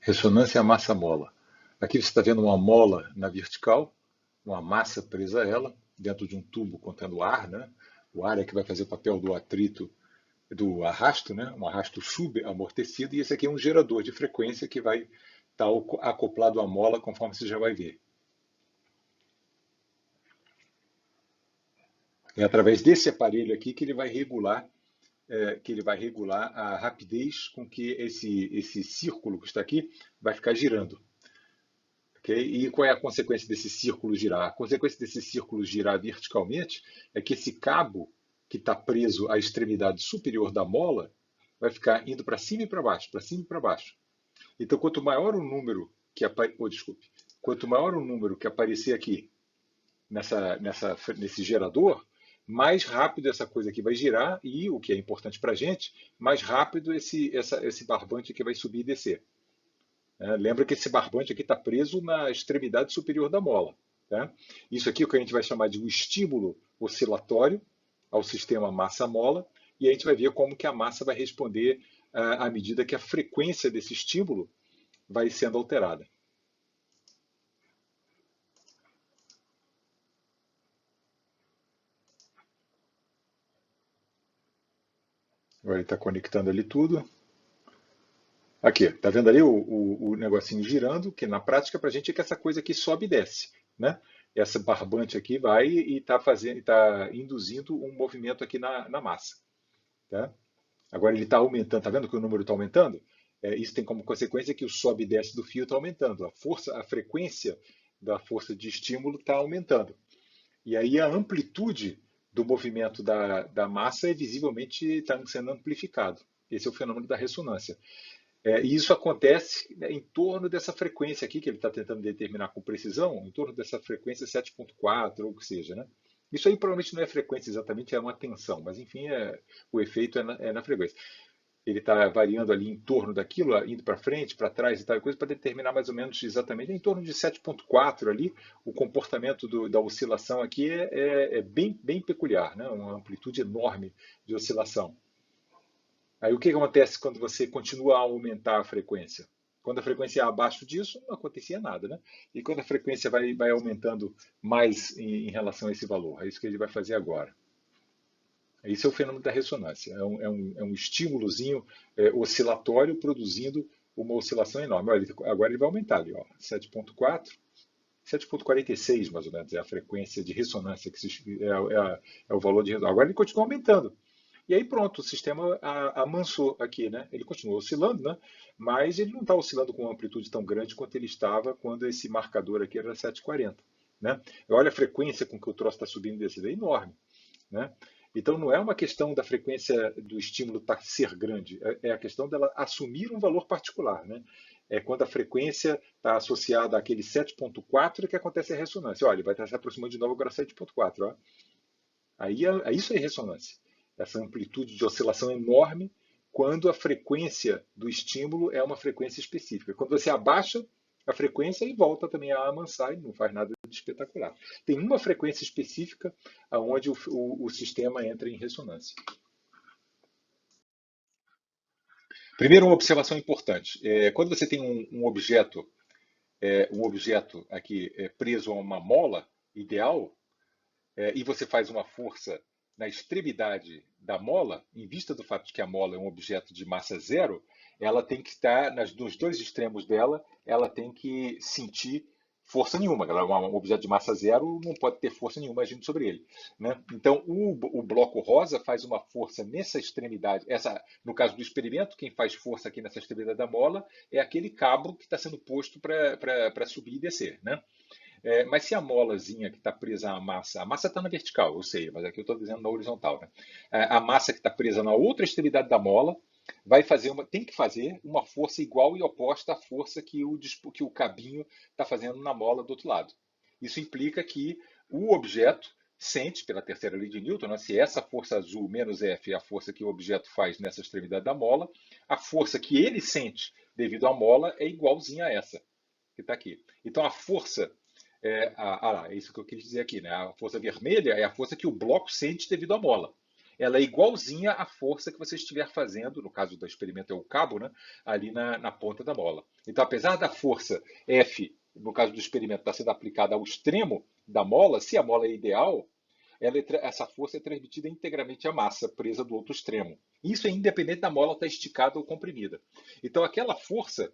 Ressonância massa-mola. Aqui você está vendo uma mola na vertical, uma massa presa a ela, dentro de um tubo contendo ar, né? O ar é que vai fazer o papel do atrito, do arrasto, né? Um arrasto sugamortecido, e esse aqui é um gerador de frequência que vai estar acoplado à mola, conforme você já vai ver. É através desse aparelho aqui que ele vai regular a rapidez com que esse círculo que está aqui vai ficar girando. Okay? E qual é a consequência desse círculo girar? A consequência desse círculo girar verticalmente é que esse cabo que está preso à extremidade superior da mola vai ficar indo para cima e para baixo, para cima e para baixo. Então, quanto maior o número que aparecer aqui nesse gerador, mais rápido essa coisa aqui vai girar e, o que é importante para a gente, mais rápido esse barbante aqui vai subir e descer. Lembra que esse barbante aqui está preso na extremidade superior da mola. Tá? Isso aqui é o que a gente vai chamar de um estímulo oscilatório ao sistema massa-mola, e a gente vai ver como que a massa vai responder à medida que a frequência desse estímulo vai sendo alterada. Agora ele está conectando ali tudo. Aqui, tá vendo ali o negocinho girando, que na prática para a gente é que essa coisa aqui sobe e desce, né? Essa barbante aqui vai e está induzindo um movimento aqui na massa, tá? Agora ele está aumentando, tá vendo que o número está aumentando? Isso tem como consequência que o sobe e desce do fio está aumentando, a frequência da força de estímulo está aumentando. E aí a amplitude do movimento da massa visivelmente está sendo amplificado. Esse é o fenômeno da ressonância. E isso acontece, né, em torno dessa frequência aqui, que ele está tentando determinar com precisão, em torno dessa frequência 7.4, ou o que seja. Né? Isso aí provavelmente não é frequência exatamente, é uma tensão, mas enfim, o efeito é na frequência. Ele está variando ali em torno daquilo, indo para frente, para trás e tal coisa, para determinar mais ou menos exatamente em torno de 7.4 ali. O comportamento da oscilação aqui é bem, bem peculiar, né? Uma amplitude enorme de oscilação. Aí o que acontece quando você continua a aumentar a frequência? Quando a frequência é abaixo disso, não acontecia nada, né? E quando a frequência vai aumentando mais em relação a esse valor? É isso que ele vai fazer agora. Esse é o fenômeno da ressonância. É um estímulozinho oscilatório produzindo uma oscilação enorme. Olha, agora ele vai aumentar ali, ó, 7,4, 7,46 mais ou menos é a frequência de ressonância, é o valor de ressonância. Agora ele continua aumentando. E aí pronto, o sistema amansou aqui, né? Ele continua oscilando, né? Mas ele não está oscilando com uma amplitude tão grande quanto ele estava quando esse marcador aqui era 7,40, né? Olha a frequência com que o troço está subindo e descendo, é enorme, né? Então não é uma questão da frequência do estímulo ser grande, é a questão dela assumir um valor particular, né? É quando a frequência está associada àquele 7,4 que acontece a ressonância. Olha, ele vai estar se aproximando de novo agora 7,4, ó. Isso é ressonância. Essa amplitude de oscilação enorme quando a frequência do estímulo é uma frequência específica. Quando você abaixa a frequência e volta também a amansar e não faz nada de espetacular. Tem uma frequência específica onde o sistema entra em ressonância. Primeiro, uma observação importante. Quando você tem um objeto aqui preso a uma mola ideal, e você faz uma força na extremidade da mola, em vista do fato de que a mola é um objeto de massa zero, ela tem que estar nos dois extremos dela, ela tem que sentir força nenhuma. Um objeto de massa zero não pode ter força nenhuma agindo sobre ele, né? Então, o bloco rosa faz uma força nessa extremidade. No caso do experimento, quem faz força aqui nessa extremidade da mola é aquele cabo que está sendo posto para subir e descer, né? Mas se a molazinha que está presa à massa, a massa está na vertical, eu sei, mas aqui eu estou dizendo na horizontal, né? A massa que está presa na outra extremidade da mola tem que fazer uma força igual e oposta à força que o cabinho está fazendo na mola do outro lado. Isso implica que o objeto sente, pela terceira lei de Newton, né, se essa força azul menos F é a força que o objeto faz nessa extremidade da mola, a força que ele sente devido à mola é igualzinha a essa que está aqui. Então a força é isso que eu quis dizer aqui, né? A força vermelha é a força que o bloco sente devido à mola. Ela é igualzinha à força que você estiver fazendo, no caso do experimento é o cabo, né? Ali na ponta da mola. Então, apesar da força F, no caso do experimento, estar sendo aplicada ao extremo da mola, se a mola é ideal, essa força é transmitida integralmente à massa presa do outro extremo. Isso é independente da mola estar esticada ou comprimida. Então, aquela força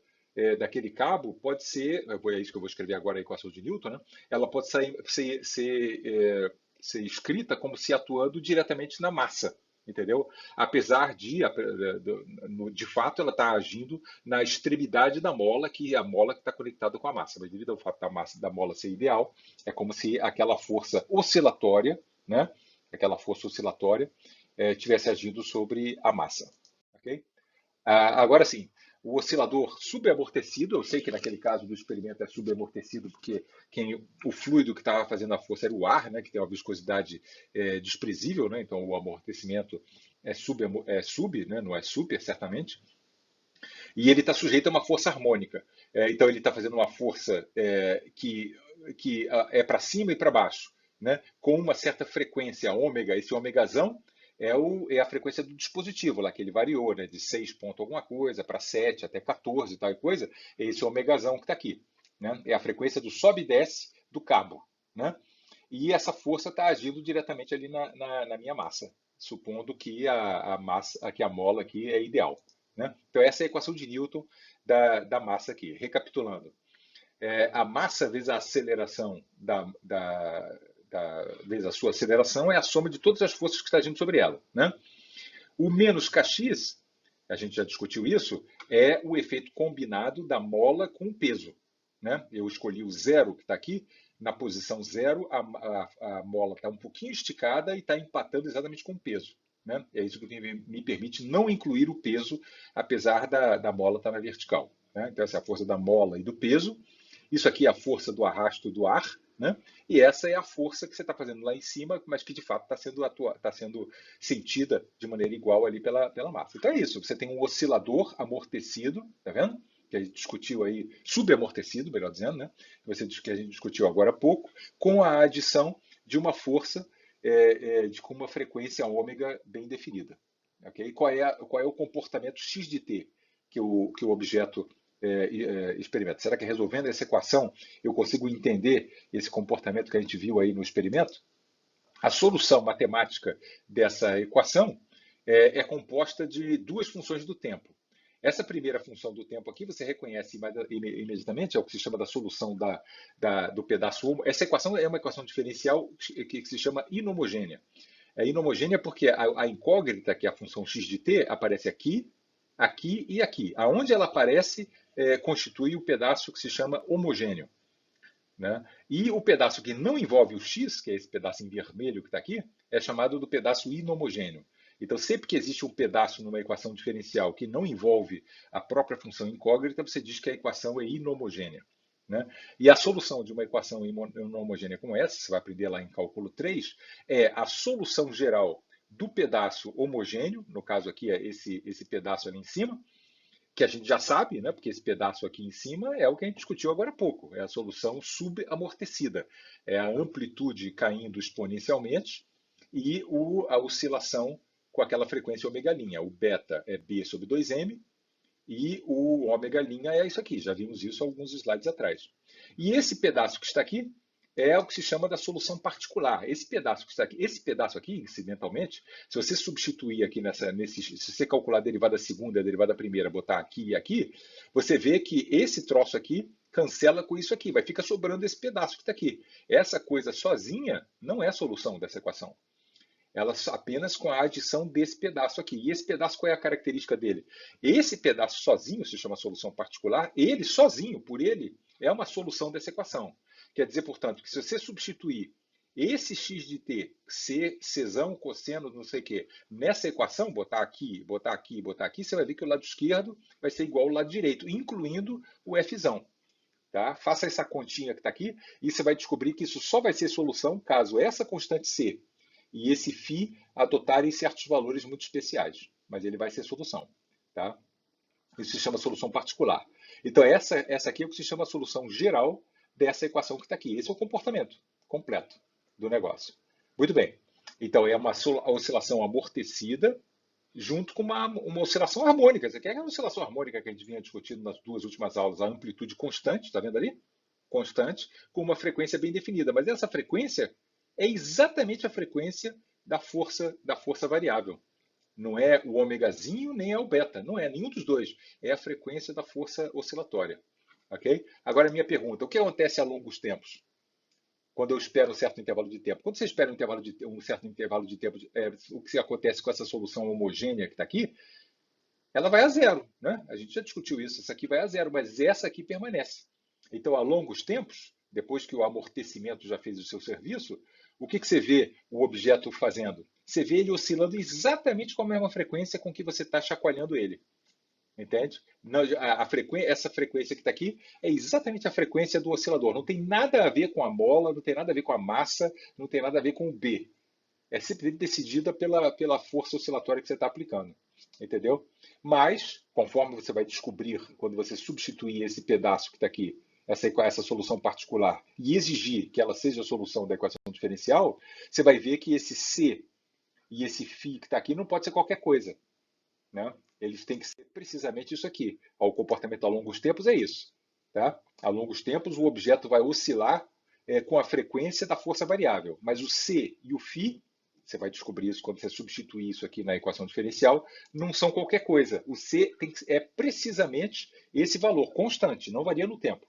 daquele cabo pode ser, é isso que eu vou escrever agora a equação de Newton, né? Ela pode ser escrita como se atuando diretamente na massa, entendeu? Apesar de fato, ela está agindo na extremidade da mola, que é a mola que está conectada com a massa. Mas devido ao fato da mola ser ideal, é como se aquela força oscilatória, né? Aquela força oscilatória tivesse agindo sobre a massa. Okay? Agora sim, o oscilador subaamortecido, eu sei que naquele caso do experimento é subaamortecido porque o fluido que estava fazendo a força era o ar, né, que tem uma viscosidade desprezível, né, então o amortecimento é sub, né, não é super, certamente, e ele está sujeito a uma força harmônica. Então ele está fazendo uma força que é para cima e para baixo, né, com uma certa frequência ômega, esse ômegazão é a frequência do dispositivo lá, que ele variou, né, de 6 ponto alguma coisa para 7 até 14 e tal coisa, é esse ômegazão que está aqui. Né? É a frequência do sobe e desce do cabo. Né? E essa força está agindo diretamente ali na minha massa, supondo que a mola aqui é ideal. Né? Então essa é a equação de Newton da massa aqui. Recapitulando, a massa vezes a aceleração vezes a sua aceleração é a soma de todas as forças que está agindo sobre ela. Né? O menos kx, a gente já discutiu isso, é o efeito combinado da mola com o peso. Né? Eu escolhi o zero que está aqui, na posição zero, a mola está um pouquinho esticada e está empatando exatamente com o peso. Né? É isso que me permite não incluir o peso, apesar da mola estar na vertical. Né? Então, essa é a força da mola e do peso. Isso aqui é a força do arrasto do ar, né? E essa é a força que você está fazendo lá em cima, mas que de fato está sendo sentida de maneira igual ali pela massa. Então é isso, você tem um oscilador amortecido, tá vendo? Que a gente discutiu aí, subaamortecido, melhor dizendo, né? Que a gente discutiu agora há pouco, com a adição de uma força com uma frequência ômega bem definida. Okay? Qual é o comportamento x de t que o objeto experimento. Será que resolvendo essa equação eu consigo entender esse comportamento que a gente viu aí no experimento? A solução matemática dessa equação é composta de duas funções do tempo. Essa primeira função do tempo aqui você reconhece imediatamente, é o que se chama da solução do pedaço. Essa equação é uma equação diferencial que se chama inhomogênea. É inhomogênea porque a incógnita, que é a função x de t, aparece aqui, aqui e aqui. Aonde ela aparece, constitui o pedaço que se chama homogêneo. Né? E o pedaço que não envolve o x, que é esse pedaço em vermelho que está aqui, é chamado do pedaço inhomogêneo. Então, sempre que existe um pedaço numa equação diferencial que não envolve a própria função incógnita, você diz que a equação é inhomogênea. Né? E a solução de uma equação inhomogênea como essa, você vai aprender lá em cálculo 3, é a solução geral do pedaço homogêneo, no caso aqui é esse pedaço ali em cima, que a gente já sabe, né, porque esse pedaço aqui em cima é o que a gente discutiu agora há pouco, é a solução subamortecida, é a amplitude caindo exponencialmente e a oscilação com aquela frequência ômega'. O beta é B sobre 2m, e o ômega' é isso aqui, já vimos isso alguns slides atrás. E esse pedaço que está aqui é o que se chama da solução particular. Esse pedaço que está aqui, incidentalmente, se você substituir aqui se você calcular a derivada segunda e a derivada primeira, botar aqui e aqui, você vê que esse troço aqui cancela com isso aqui, vai ficar sobrando esse pedaço que está aqui. Essa coisa sozinha não é a solução dessa equação. Ela apenas com a adição desse pedaço aqui. E esse pedaço, qual é a característica dele? Esse pedaço sozinho, se chama solução particular, ele sozinho, por ele, é uma solução dessa equação. Quer dizer, portanto, que se você substituir esse x de t, czão, cosseno, não sei o quê, nessa equação, botar aqui, botar aqui, botar aqui, você vai ver que o lado esquerdo vai ser igual ao lado direito, incluindo o fzão. Tá? Faça essa continha que está aqui e você vai descobrir que isso só vai ser solução caso essa constante c e esse φ adotarem certos valores muito especiais, mas ele vai ser solução. Tá? Isso se chama solução particular. Então, essa aqui é o que se chama a solução geral dessa equação que está aqui. Esse é o comportamento completo do negócio. Muito bem. Então, é uma oscilação amortecida junto com uma oscilação harmônica. Você quer a oscilação harmônica que a gente vinha discutindo nas duas últimas aulas, a amplitude constante, está vendo ali? Constante, com uma frequência bem definida. Mas essa frequência é exatamente a frequência da força variável. Não é o ômegazinho, nem é o beta. Não é nenhum dos dois. É a frequência da força oscilatória. Ok? Agora, a minha pergunta: o que acontece a longos tempos? Quando eu espero um certo intervalo de tempo. Quando você espera um certo intervalo de tempo, o que acontece com essa solução homogênea que está aqui, ela vai a zero. Né? A gente já discutiu isso. Essa aqui vai a zero, mas essa aqui permanece. Então, a longos tempos, depois que o amortecimento já fez o seu serviço, o que você vê o objeto fazendo? Você vê ele oscilando exatamente com a mesma frequência com que você está chacoalhando ele. Entende? Essa frequência que está aqui é exatamente a frequência do oscilador. Não tem nada a ver com a mola, não tem nada a ver com a massa, não tem nada a ver com o B. É simplesmente decidida pela força oscilatória que você está aplicando. Entendeu? Mas, conforme você vai descobrir, quando você substituir esse pedaço que está aqui, essa solução particular, e exigir que ela seja a solução da equação diferencial, você vai ver que esse C e esse φ que está aqui não pode ser qualquer coisa. Né? Eles têm que ser precisamente isso aqui. O comportamento a longos tempos é isso. Tá? A longos tempos, o objeto vai oscilar com a frequência da força variável. Mas o C e o φ, você vai descobrir isso quando você substituir isso aqui na equação diferencial, não são qualquer coisa. O C é precisamente esse valor constante, não varia no tempo.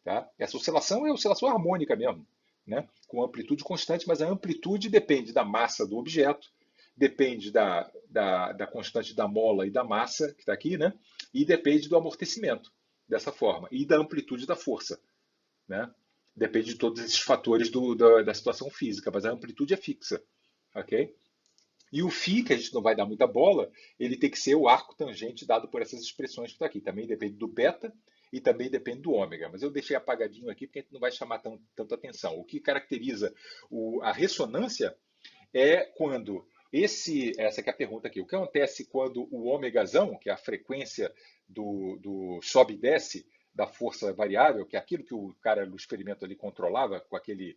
Tá? Essa oscilação é oscilação harmônica mesmo, né? Com amplitude constante, mas a amplitude depende da massa do objeto, depende da constante da mola e da massa, que está aqui, né? E depende do amortecimento, dessa forma, e da amplitude da força. Né? Depende de todos esses fatores da situação física, mas a amplitude é fixa. Ok? E o φ, que a gente não vai dar muita bola, ele tem que ser o arco tangente dado por essas expressões que estão aqui. Também depende do beta e também depende do ômega. Mas eu deixei apagadinho aqui porque a gente não vai chamar tanta atenção. O que caracteriza a ressonância é quando essa que é a pergunta aqui. O que acontece quando o ômegazão, que é a frequência do sobe e desce da força variável, que é aquilo que o cara no experimento ali controlava com aquele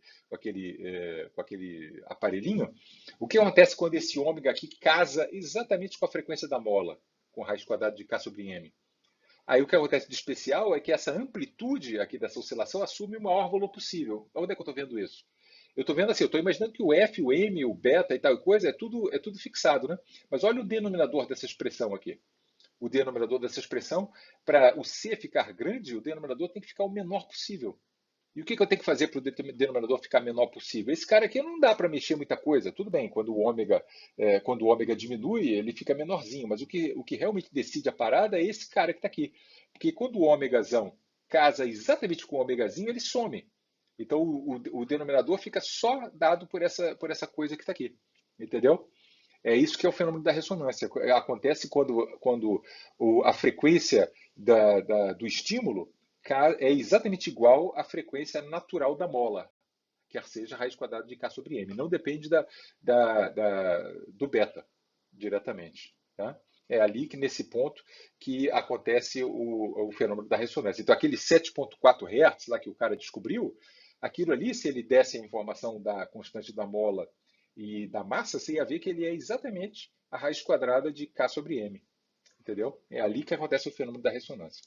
aparelhinho, o que acontece quando esse ômega aqui casa exatamente com a frequência da mola, com raiz quadrada de K sobre M? Aí o que acontece de especial é que essa amplitude aqui dessa oscilação assume o maior valor possível. Onde é que eu estou vendo isso? Eu estou vendo assim, eu estou imaginando que o F, o M, o beta e tal coisa é tudo fixado, né? Mas olha o denominador dessa expressão aqui. O denominador dessa expressão, para o C ficar grande, o denominador tem que ficar o menor possível. E o que eu tenho que fazer para o denominador ficar menor possível? Esse cara aqui não dá para mexer muita coisa. Tudo bem, quando o ômega diminui, ele fica menorzinho. Mas o que realmente decide a parada é esse cara que está aqui. Porque quando o ômegazão casa exatamente com o ômegazinho, ele some. Então o denominador fica só dado por essa coisa que está aqui. Entendeu? É isso que é o fenômeno da ressonância. Acontece quando a frequência do estímulo é exatamente igual à frequência natural da mola, quer seja raiz quadrada de K sobre M. Não depende do beta diretamente. Tá? É ali que, nesse ponto, que acontece o fenômeno da ressonância. Então, aquele 7,4 Hz lá que o cara descobriu, aquilo ali, se ele desse a informação da constante da mola e da massa, você ia ver que ele é exatamente a raiz quadrada de K sobre M. Entendeu? É ali que acontece o fenômeno da ressonância.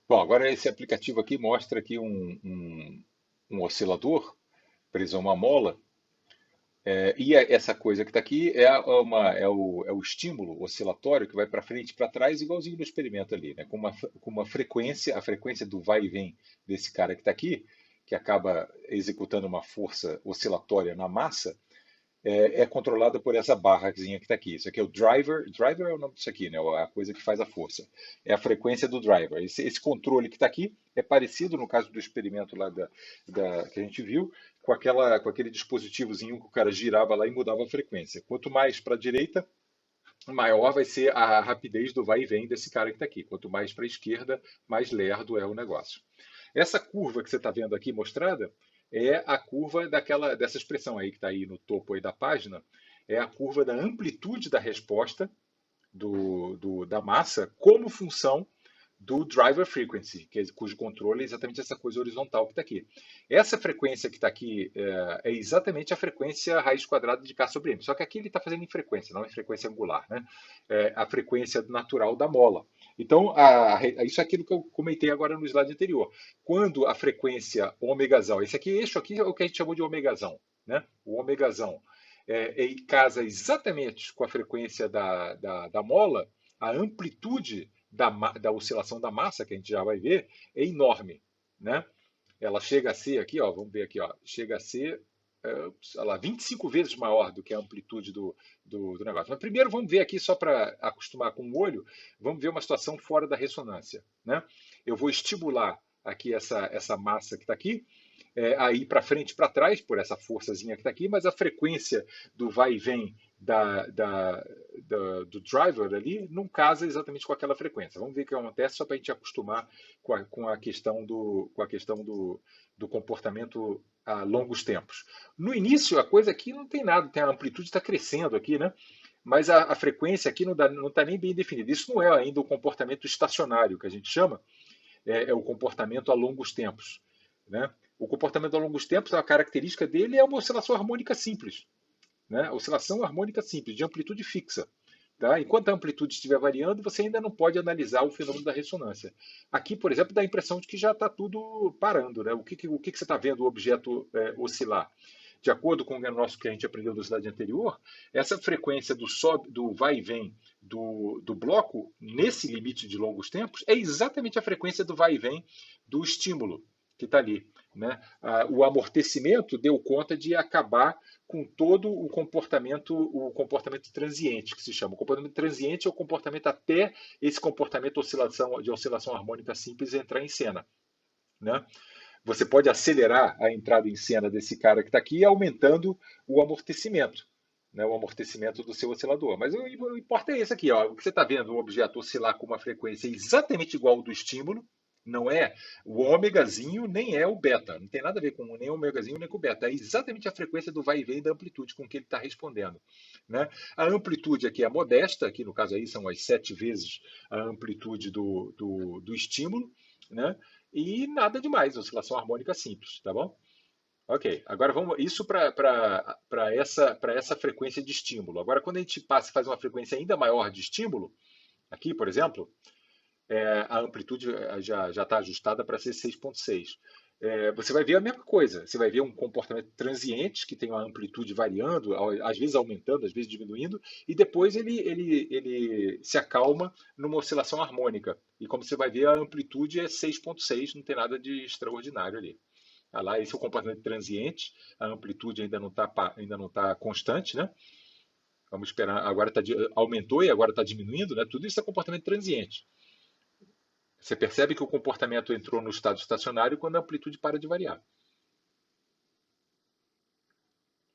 Bom, agora esse aplicativo aqui mostra aqui um oscilador preso a uma mola. Essa coisa que está aqui é o estímulo oscilatório que vai para frente e para trás, igualzinho no experimento ali, né? Com uma frequência, a frequência do vai e vem desse cara que está aqui, que acaba executando uma força oscilatória na massa, é controlada por essa barrazinha que está aqui. Isso aqui é o driver. Driver é o nome disso aqui, né? A coisa que faz a força. É a frequência do driver. Esse controle que está aqui é parecido, no caso do experimento lá que a gente viu, com aquele dispositivozinho que o cara girava lá e mudava a frequência. Quanto mais para a direita, maior vai ser a rapidez do vai e vem desse cara que está aqui. Quanto mais para a esquerda, mais lerdo é o negócio. Essa curva que você está vendo aqui mostrada é a curva dessa expressão aí que está aí no topo aí da página, é a curva da amplitude da resposta da massa como função do driver frequency, cujo controle é exatamente essa coisa horizontal que está aqui. Essa frequência que está aqui é exatamente a frequência raiz quadrada de K sobre M. Só que aqui ele está fazendo em frequência, não em frequência angular, né? É a frequência natural da mola. Então, isso é aquilo que eu comentei agora no slide anterior. Quando a frequência ômegazão, esse aqui é o que a gente chamou de ômegazão, né? O ômegazão casa exatamente com a frequência da mola, a amplitude da oscilação da massa, que a gente já vai ver, é enorme, né? Ela chega a ser aqui, ó, vamos ver aqui, ó, chega a ser sei lá, 25 vezes maior do que a amplitude do negócio. Mas primeiro vamos ver aqui, só para acostumar com o olho, vamos ver uma situação fora da ressonância, né? Eu vou estimular aqui essa massa que está aqui, a ir para frente e para trás, por essa forçazinha que está aqui, mas a frequência do vai e vem do driver ali não casa exatamente com aquela frequência. Vamos ver o que acontece só para a gente acostumar com a questão do comportamento a longos tempos. No início, a coisa aqui não tem nada, a amplitude está crescendo aqui, né? Mas a frequência aqui não está nem bem definida. Isso não é ainda o comportamento estacionário, que a gente chama, é o comportamento a longos tempos, né? O comportamento a longos tempos, a característica dele é uma oscilação harmônica simples, né? Oscilação harmônica simples, de amplitude fixa. Tá? Enquanto a amplitude estiver variando, você ainda não pode analisar o fenômeno da ressonância. Aqui, por exemplo, dá a impressão de que já está tudo parando. Né? O que você está vendo o objeto oscilar? De acordo com o nosso que a gente aprendeu no slide anterior, essa frequência do vai e vem do bloco, nesse limite de longos tempos, é exatamente a frequência do vai e vem do estímulo que está ali. Né? O amortecimento deu conta de acabar com todo o comportamento transiente, que se chama. O comportamento transiente é o comportamento até esse comportamento de oscilação harmônica simples entrar em cena. Né? Você pode acelerar a entrada em cena desse cara que está aqui, aumentando o amortecimento, né? O amortecimento do seu oscilador. Mas o que importa é esse aqui. Ó. Você está vendo o objeto oscilar com uma frequência exatamente igual ao do estímulo. Não é o ômegazinho, nem é o beta. Não tem nada a ver com nem o ômegazinho, nem com o beta. É exatamente a frequência do vai e vem da amplitude com que ele está respondendo. Né? A amplitude aqui é modesta, aqui no caso aí são as 7 vezes a amplitude do estímulo, né? E nada demais, oscilação harmônica simples, tá bom? Ok, agora vamos isso para essa frequência de estímulo. Agora, quando a gente passa e faz uma frequência ainda maior de estímulo, aqui, por exemplo, a amplitude já está ajustada para ser 6,6. você vai ver a mesma coisa. Você vai ver um comportamento transiente, que tem uma amplitude variando, às vezes aumentando, às vezes diminuindo, e depois ele se acalma numa oscilação harmônica. E como você vai ver, a amplitude é 6,6, não tem nada de extraordinário ali. Ah lá, esse é o comportamento transiente, a amplitude ainda não tá constante, né? Vamos esperar, agora aumentou e agora está diminuindo, né? Tudo isso é comportamento transiente. Você percebe que o comportamento entrou no estado estacionário quando a amplitude para de variar.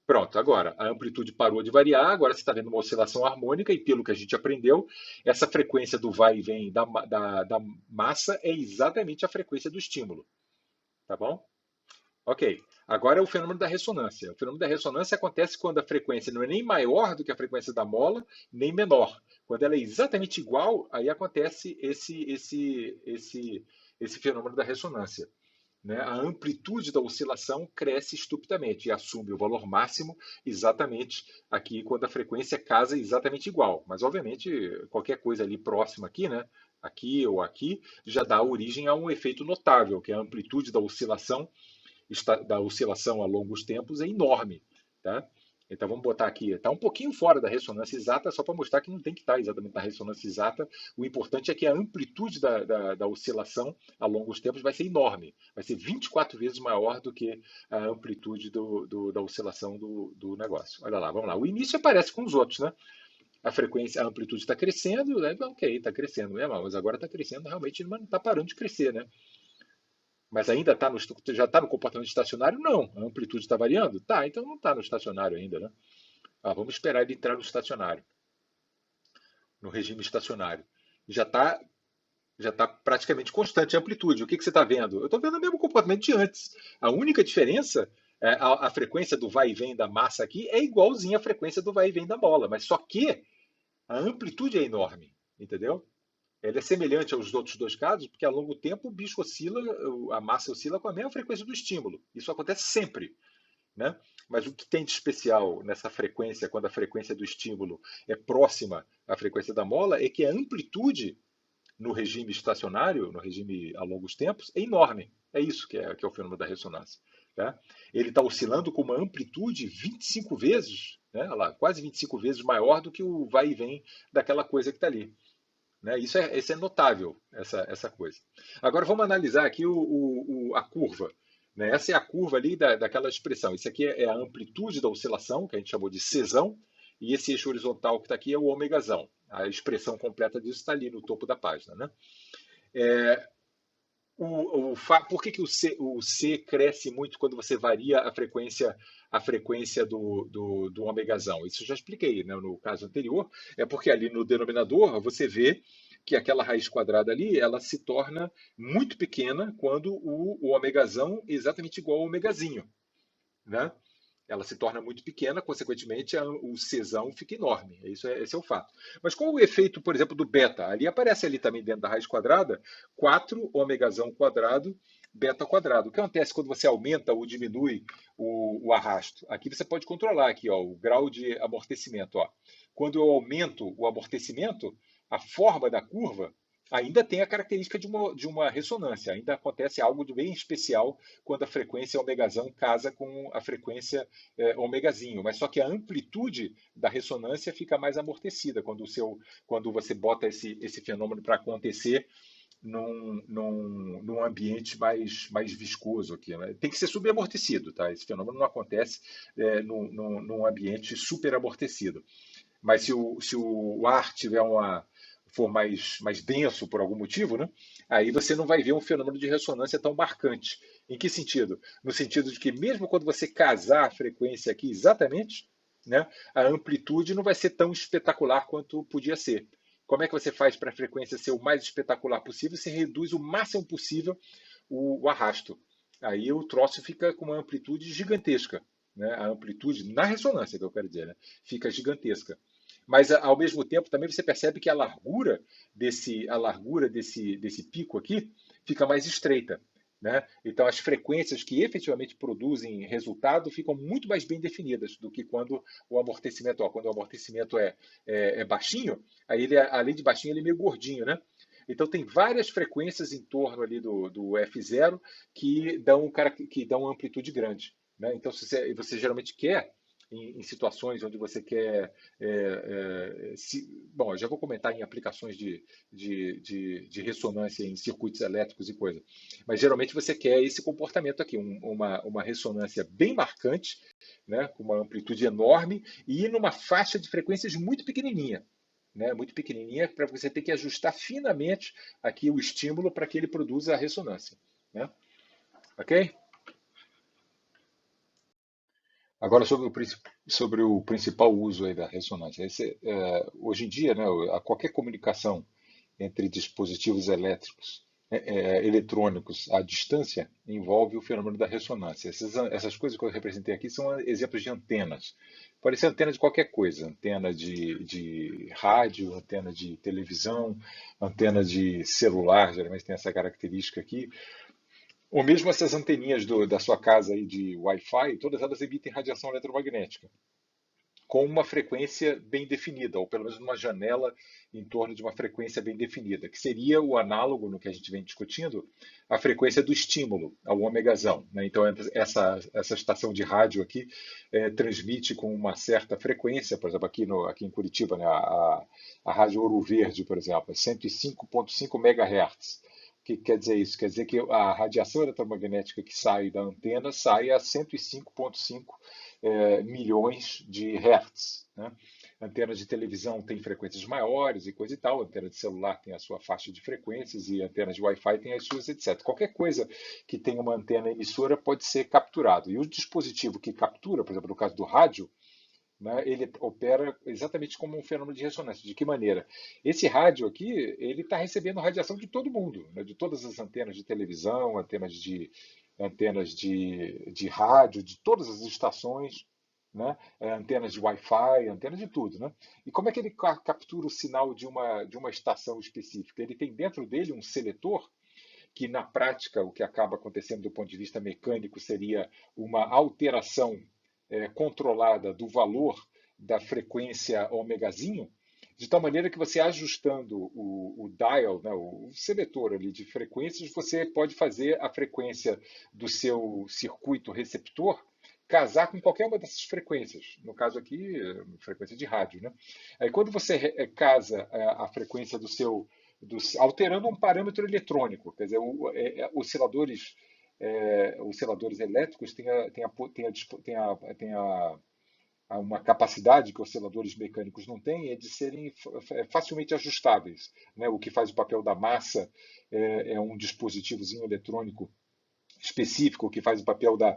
Pronto, agora a amplitude parou de variar, agora você está vendo uma oscilação harmônica, e pelo que a gente aprendeu, essa frequência do vai e vem da massa é exatamente a frequência do estímulo. Tá bom? Ok. Agora é o fenômeno da ressonância. O fenômeno da ressonância acontece quando a frequência não é nem maior do que a frequência da mola, nem menor. Quando ela é exatamente igual, aí acontece esse fenômeno da ressonância, né? A amplitude da oscilação cresce estupidamente e assume o valor máximo exatamente aqui quando a frequência casa exatamente igual. Mas, obviamente, qualquer coisa ali próxima aqui, né? Aqui ou aqui, já dá origem a um efeito notável, que é a amplitude da oscilação a longos tempos é enorme. Tá? Então vamos botar aqui, está um pouquinho fora da ressonância exata, só para mostrar que não tem que estar exatamente na ressonância exata. O importante é que a amplitude da oscilação a longos tempos vai ser enorme, vai ser 24 vezes maior do que a amplitude da oscilação do negócio. Olha lá, vamos lá. O início aparece com os outros, né? A frequência, a amplitude está crescendo, né? Ok, está crescendo, né? Mas agora está crescendo realmente, mas não está parando de crescer, né? Mas ainda já está no comportamento estacionário? Não. A amplitude está variando? Tá, então não está no estacionário ainda, né? Vamos esperar ele entrar no estacionário, no regime estacionário. Já está praticamente constante a amplitude. O que você está vendo? Eu estou vendo o mesmo comportamento de antes. A única diferença é a frequência do vai e vem da massa aqui é igualzinha à frequência do vai e vem da bola, mas só que a amplitude é enorme, entendeu? Ele é semelhante aos outros dois casos, porque a longo tempo o bicho oscila, a massa oscila com a mesma frequência do estímulo. Isso acontece sempre, né? Mas o que tem de especial nessa frequência, quando a frequência do estímulo é próxima à frequência da mola, é que a amplitude no regime estacionário, no regime a longos tempos, é enorme. É isso que é o fenômeno da ressonância. Tá? Ele está oscilando com uma amplitude 25 vezes, né? Olha lá, quase 25 vezes maior do que o vai e vem daquela coisa que está ali. Né? Isso é notável, essa coisa. Agora vamos analisar aqui a curva. Né? Essa é a curva ali daquela expressão. Isso aqui é a amplitude da oscilação, que a gente chamou de Czão, e esse eixo horizontal que está aqui é o ômegazão. A expressão completa disso está ali no topo da página. Né? Por que o C cresce muito quando você varia a frequência do ômegazão? Isso eu já expliquei, né, no caso anterior. É porque ali no denominador você vê que aquela raiz quadrada ali ela se torna muito pequena quando o ômegazão é exatamente igual ao ômegazinho, né? Ela se torna muito pequena, consequentemente o Czão fica enorme. Esse é o fato. Mas qual o efeito, por exemplo, do beta? Ali aparece ali também dentro da raiz quadrada 4 ômegazão quadrado, beta quadrado. O que acontece quando você aumenta ou diminui o arrasto? Aqui você pode controlar aqui, ó, o grau de amortecimento. Ó. Quando eu aumento o amortecimento, a forma da curva ainda tem a característica de uma ressonância. Ainda acontece algo de bem especial quando a frequência ômegazão casa com a frequência ômegazinho. Mas só que a amplitude da ressonância fica mais amortecida quando você bota esse fenômeno para acontecer num ambiente mais viscoso aqui. Né? Tem que ser sugamortecido, tá? Esse fenômeno não acontece num ambiente superamortecido. Mas se o ar for mais denso por algum motivo, né? Aí você não vai ver um fenômeno de ressonância tão marcante. Em que sentido? No sentido de que mesmo quando você casar a frequência aqui exatamente, né, a amplitude não vai ser tão espetacular quanto podia ser. Como é que você faz para a frequência ser o mais espetacular possível? Você reduz o máximo possível o arrasto. Aí o troço fica com uma amplitude gigantesca. Né? A amplitude, na ressonância, que eu quero dizer, né? Fica gigantesca. Mas, ao mesmo tempo, também você percebe que a largura desse pico aqui fica mais estreita. Né? Então, as frequências que efetivamente produzem resultado ficam muito mais bem definidas do que quando o amortecimento é baixinho, aí ele, além de baixinho, ele é meio gordinho. Né? Então tem várias frequências em torno ali do F0 que dão amplitude grande, né? Então você geralmente quer em situações onde você quer. Bom, eu já vou comentar em aplicações de ressonância em circuitos elétricos e coisa, mas geralmente você quer esse comportamento aqui, uma ressonância bem marcante, né, com uma amplitude enorme e numa faixa de frequências muito pequenininha. Né, muito pequenininha, para você ter que ajustar finamente aqui o estímulo para que ele produza a ressonância. Né? Ok? Agora, sobre o principal uso aí da ressonância. Hoje em dia, né, qualquer comunicação entre dispositivos elétricos, eletrônicos à distância envolve o fenômeno da ressonância. Essas coisas que eu representei aqui são exemplos de antenas. Pode ser antena de qualquer coisa, antena de rádio, antena de televisão, antena de celular, geralmente tem essa característica aqui, ou mesmo essas anteninhas da sua casa aí de Wi-Fi, todas elas emitem radiação eletromagnética com uma frequência bem definida, ou pelo menos uma janela em torno de uma frequência bem definida, que seria o análogo, no que a gente vem discutindo, a frequência do estímulo, ao ômegazão. Né? Então, essa estação de rádio aqui transmite com uma certa frequência, por exemplo, aqui em Curitiba, né? A Rádio Ouro Verde, por exemplo, é 105,5 MHz. O que quer dizer isso? Quer dizer que a radiação eletromagnética que sai da antena sai a 105,5 milhões de hertz. Né? Antena de televisão tem frequências maiores e coisa e tal, antena de celular tem a sua faixa de frequências e antena de Wi-Fi tem as suas, etc. Qualquer coisa que tenha uma antena emissora pode ser capturado. E o dispositivo que captura, por exemplo, no caso do rádio, né, ele opera exatamente como um fenômeno de ressonância. De que maneira? Esse rádio aqui, ele está recebendo radiação de todo mundo, né, de todas as antenas de televisão, antenas de rádio, de todas as estações, né, antenas de Wi-Fi, antenas de tudo. Né? E como é que ele captura o sinal de uma estação específica? Ele tem dentro dele um seletor que na prática o que acaba acontecendo do ponto de vista mecânico seria uma alteração controlada do valor da frequência ômegazinho, de tal maneira que você ajustando o dial, né, o seletor ali de frequências, você pode fazer a frequência do seu circuito receptor casar com qualquer uma dessas frequências. No caso aqui, frequência de rádio. Né? Aí quando você casa a frequência alterando um parâmetro eletrônico, quer dizer, osciladores elétricos têm uma capacidade que osciladores mecânicos não têm, é de serem facilmente ajustáveis. Né? O que faz o papel da massa é um dispositivozinho eletrônico específico, que faz o papel da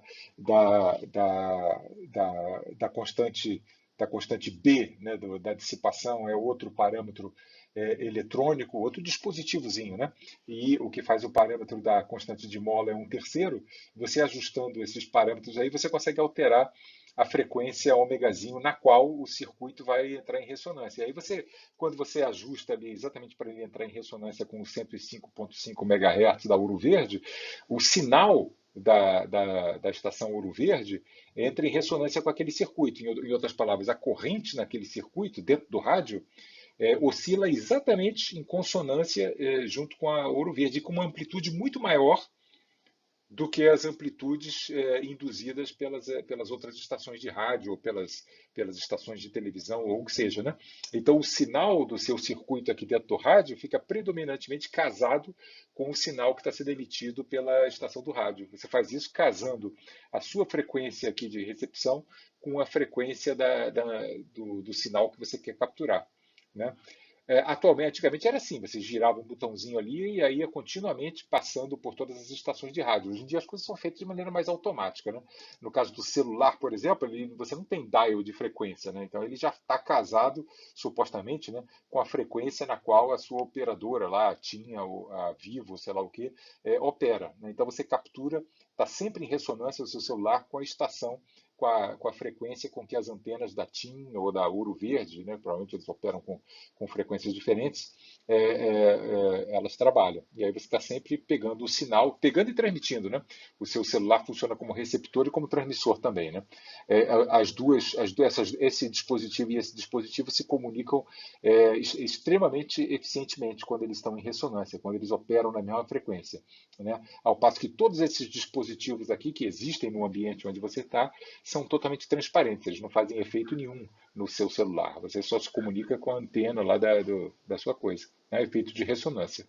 constante B, né, da dissipação, é outro parâmetro eletrônico, outro dispositivozinho, né? E o que faz o parâmetro da constante de mola é um terceiro. Você ajustando esses parâmetros aí, você consegue alterar a frequência ômegazinho na qual o circuito vai entrar em ressonância. E aí quando você ajusta ali exatamente para ele entrar em ressonância com os 105,5 MHz da Ouro Verde, o sinal da estação Ouro Verde entra em ressonância com aquele circuito. Em outras palavras, a corrente naquele circuito, dentro do rádio, oscila exatamente em consonância junto com a Ouro Verde, e com uma amplitude muito maior do que as amplitudes induzidas pelas outras estações de rádio ou pelas estações de televisão, ou o que seja. Né? Então, o sinal do seu circuito aqui dentro do rádio fica predominantemente casado com o sinal que está sendo emitido pela estação do rádio. Você faz isso casando a sua frequência aqui de recepção com a frequência do sinal que você quer capturar. Né? Antigamente era assim, você girava um botãozinho ali e aí ia continuamente passando por todas as estações de rádio. Hoje em dia as coisas são feitas de maneira mais automática. Né? No caso do celular, por exemplo, você não tem dial de frequência, né? Então ele já está casado, supostamente, né, com a frequência na qual a sua operadora lá, a TIM, a Vivo, sei lá o que, opera. Né? Então você captura, está sempre em ressonância o seu celular com a estação com a frequência com que as antenas da TIM ou da Ouro Verde, né, provavelmente eles operam com frequências diferentes, elas trabalham. E aí você está sempre pegando o sinal, pegando e transmitindo, né? O seu celular funciona como receptor e como transmissor também, né? Esse dispositivo e esse dispositivo se comunicam extremamente eficientemente quando eles estão em ressonância, quando eles operam na mesma frequência, né? Ao passo que todos esses dispositivos aqui que existem no ambiente onde você está são totalmente transparentes, eles não fazem efeito nenhum no seu celular. Você só se comunica com a antena lá da sua coisa. É efeito de ressonância.